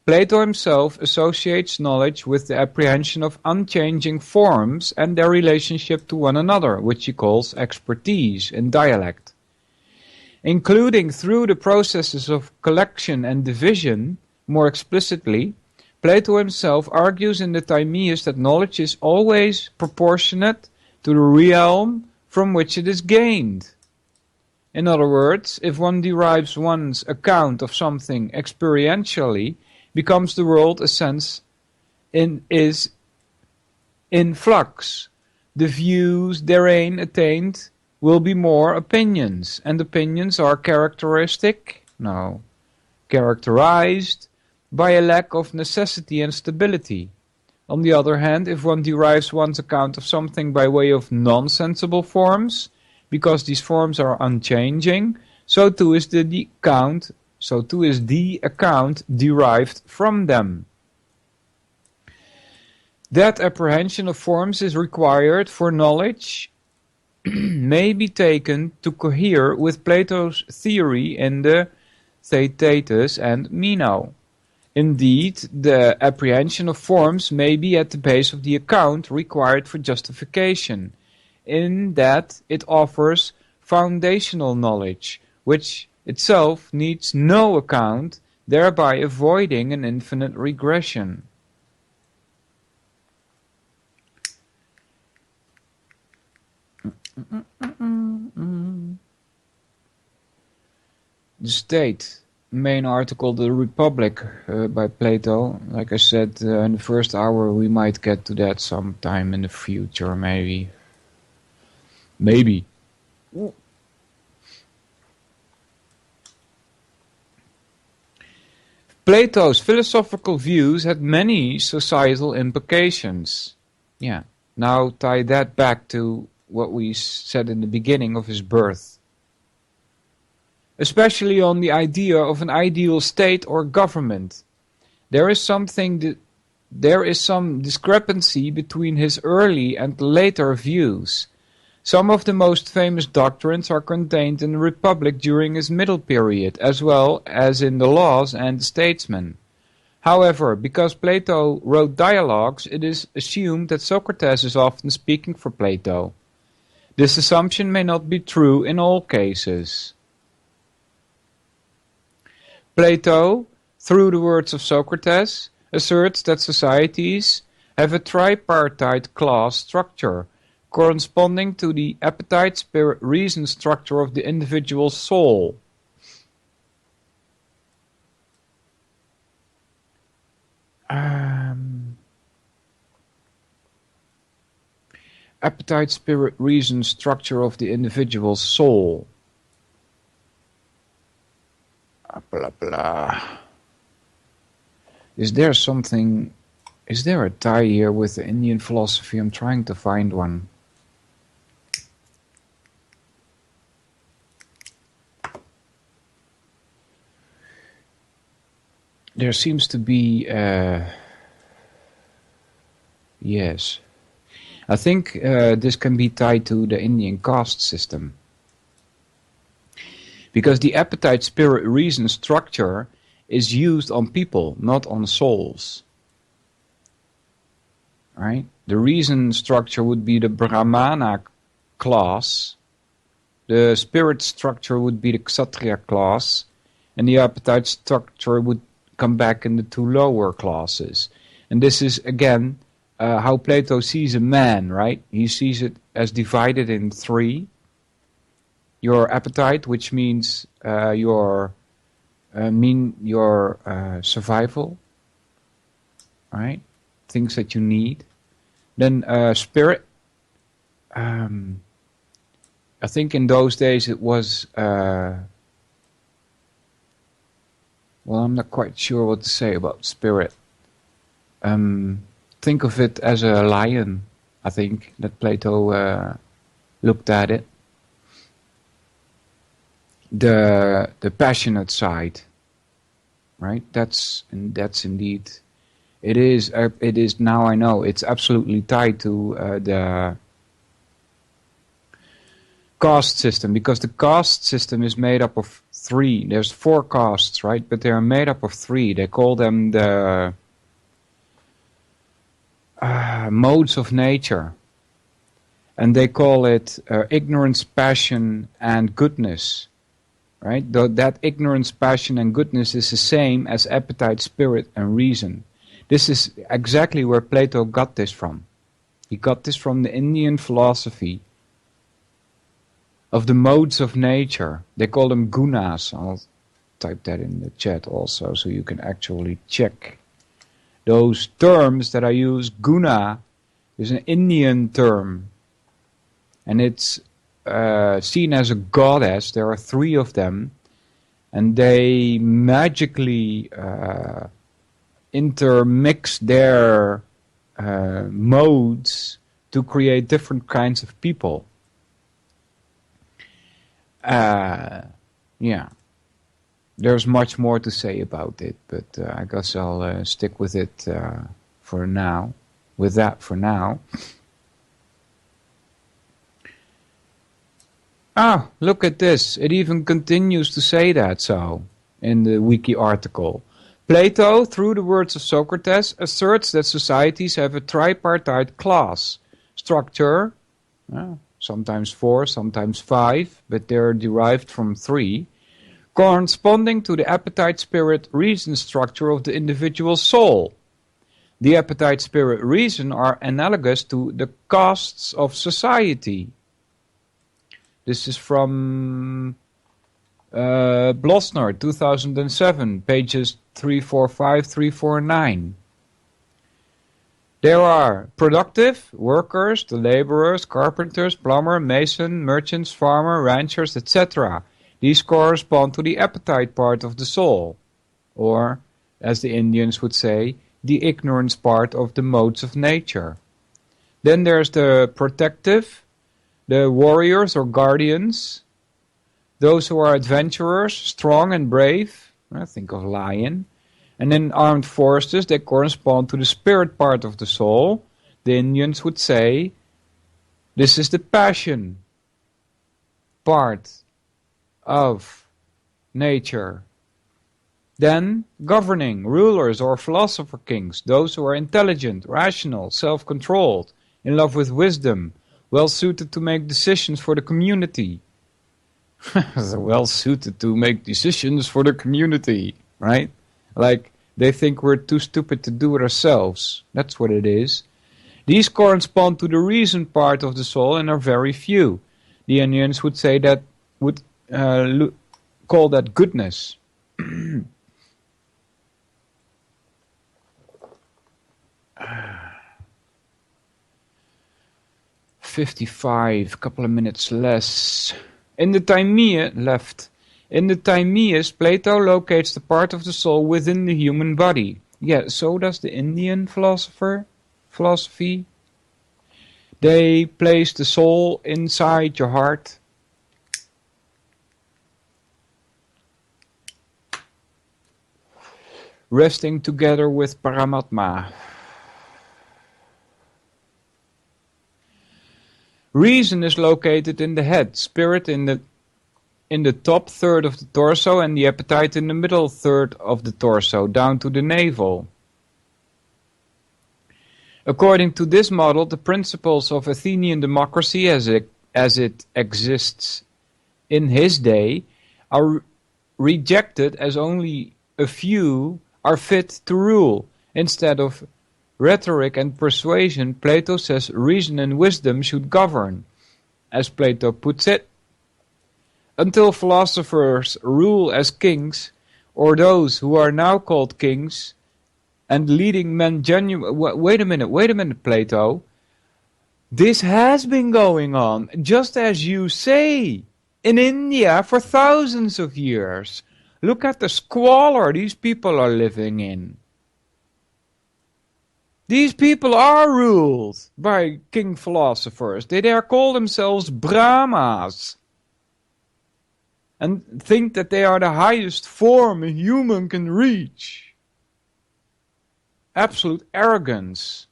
Plato himself associates knowledge with the apprehension of unchanging forms and their relationship to one another, which he calls expertise in dialect. Including through the processes of collection and division, more explicitly, Plato himself argues in the Timaeus that knowledge is always proportionate to the realm from which it is gained. In other words, if one derives one's account of something experientially, becomes the world a sense is in flux. The views therein attained will be more opinions, and opinions are characterized by a lack of necessity and stability. On the other hand, if one derives one's account of something by way of non-sensible forms, because these forms are unchanging, so too is the account derived from them. That apprehension of forms is required for knowledge may be taken to cohere with Plato's theory in the Theaetetus and Meno. Indeed, the apprehension of forms may be at the base of the account required for justification, in that it offers foundational knowledge, which itself needs no account, thereby avoiding an infinite regression. The State, main article, The Republic, by Plato. Like I said in the first hour, we might get to that sometime in the future, maybe. Plato's philosophical views had many societal implications. Yeah, now tie that back to what we said in the beginning of his birth. Especially on the idea of an ideal state or government. There is some discrepancy between his early and later views. Some of the most famous doctrines are contained in the Republic during his middle period, as well as in the Laws and the Statesman. However, because Plato wrote dialogues, it is assumed that Socrates is often speaking for Plato. This assumption may not be true in all cases. Plato, through the words of Socrates, asserts that societies have a tripartite class structure, corresponding to the appetite, spirit, reason structure of the individual soul. Appetite, spirit, reason structure of the individual soul. Blah, blah. Is there a tie here with the Indian philosophy? I'm trying to find one. There seems to be, yes. I think this can be tied to the Indian caste system. Because the appetite, spirit, reason structure is used on people, not on souls. Right? The reason structure would be the Brahmana class, the spirit structure would be the Kshatriya class, and the appetite structure would come back in the two lower classes. And this is, again, how Plato sees a man, right? He sees it as divided in three. Your appetite, which means your survival, right? Things that you need. Then spirit. I think in those days it was. Well, I'm not quite sure what to say about spirit. Think of it as a lion. I think that Plato looked at it. The passionate side, right? That's indeed. It is now. I know it's absolutely tied to the caste system, because the caste system is made up of three. There's 4 castes, right? But they are made up of 3. They call them the modes of nature, and they call it ignorance, passion, and goodness. Right? That ignorance, passion, and goodness is the same as appetite, spirit, and reason. This is exactly where Plato got this from. He got this from the Indian philosophy of the modes of nature. They call them gunas. I'll type that in the chat also so you can actually check. Those terms that I use, guna, is an Indian term. And it's seen as a goddess. There are 3 of them, and they magically intermix their modes to create different kinds of people. Yeah, there's much more to say about it, but I guess I'll stick with it for now. With that for now. Ah, look at this. It even continues to say that so in the wiki article. Plato, through the words of Socrates, asserts that societies have a tripartite class structure, sometimes 4, sometimes 5, but they're derived from 3, corresponding to the appetite, spirit, reason structure of the individual soul. The appetite, spirit, reason are analogous to the castes of society. This is from Blossner, 2007, pages 345, 349. There are productive workers, the laborers, carpenters, plumber, mason, merchants, farmer, ranchers, etc. These correspond to the appetite part of the soul, or, as the Indians would say, the ignorance part of the modes of nature. Then there's the protective, the warriors or guardians, those who are adventurers, strong and brave, I think of lion, and then armed forces, they correspond to the spirit part of the soul. The Indians would say, this is the passion part of nature. Then governing, rulers or philosopher kings, those who are intelligent, rational, self-controlled, in love with wisdom, well suited to make decisions for the community. Well suited to make decisions for the community, right? Like they think we're too stupid to do it ourselves. That's what it is. These correspond to the reason part of the soul and are very few. The Indians would say that, would call that goodness. 55, couple of minutes less. In the Timaeus, Plato locates the part of the soul within the human body. Yeah, so does the Indian philosophy. They place the soul inside your heart. Resting together with Paramatma. Reason is located in the head, spirit in the top third of the torso, and the appetite in the middle third of the torso, down to the navel. According to this model, the principles of Athenian democracy as it exists in his day are rejected as only a few are fit to rule. Instead of rhetoric and persuasion, Plato says reason and wisdom should govern. As Plato puts it, until philosophers rule as kings, or those who are now called kings, and leading men wait a minute, Plato. This has been going on, just as you say, in India for thousands of years. Look at the squalor these people are living in. These people are ruled by king philosophers. They dare call themselves Brahmas and think that they are the highest form a human can reach. Absolute arrogance.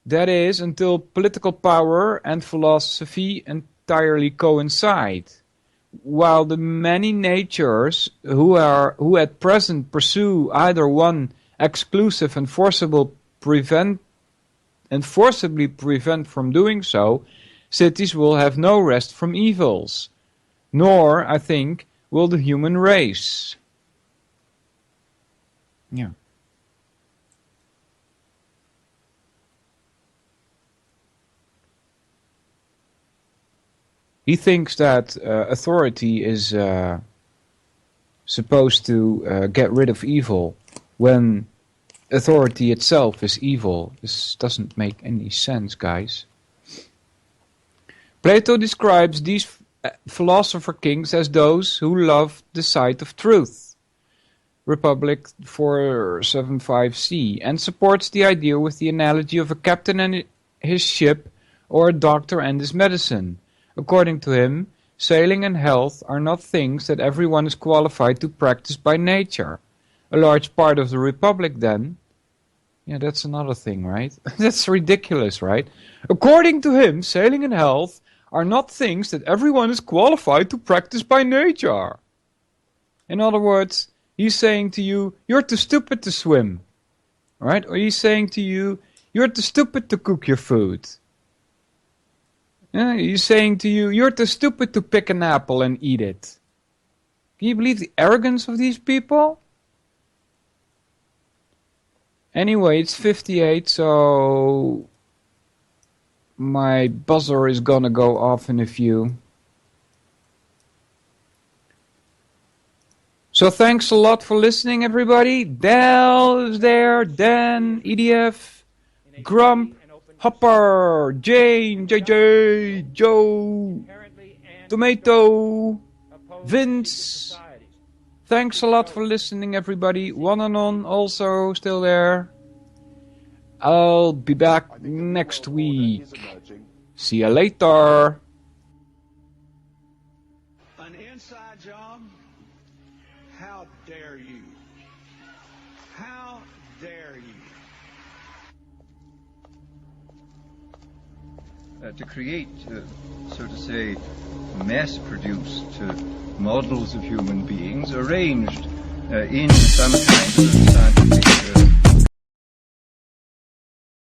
That is, until political power and philosophy entirely coincide. While the many natures who at present pursue either one exclusive and forcibly prevent from doing so, cities will have no rest from evils, nor, I think, will the human race. Yeah. He thinks that authority is supposed to get rid of evil when authority itself is evil. This doesn't make any sense, guys. Plato describes these philosopher kings as those who love the sight of truth. Republic 475c, and supports the idea with the analogy of a captain and his ship, or a doctor and his medicine. According to him, sailing and health are not things that everyone is qualified to practice by nature. A large part of the Republic, then, yeah, that's another thing, right? That's ridiculous, right? According to him, sailing and health are not things that everyone is qualified to practice by nature. In other words, he's saying to you, you're too stupid to swim, right? Or he's saying to you, you're too stupid to cook your food. He's saying to you, you're too stupid to pick an apple and eat it. Can you believe the arrogance of these people? Anyway, it's 58, so my buzzer is gonna go off in a few. So thanks a lot for listening, everybody. Del is there, Dan, EDF, Grump, Hopper, Jane, JJ, Joe, Tomato, Vince. Thanks a lot for listening, everybody. One and on also still there. I'll be back next week. See you later. An inside job? How dare you? How dare you? To create, so to say, mass-produced models of human beings arranged in some kind of scientific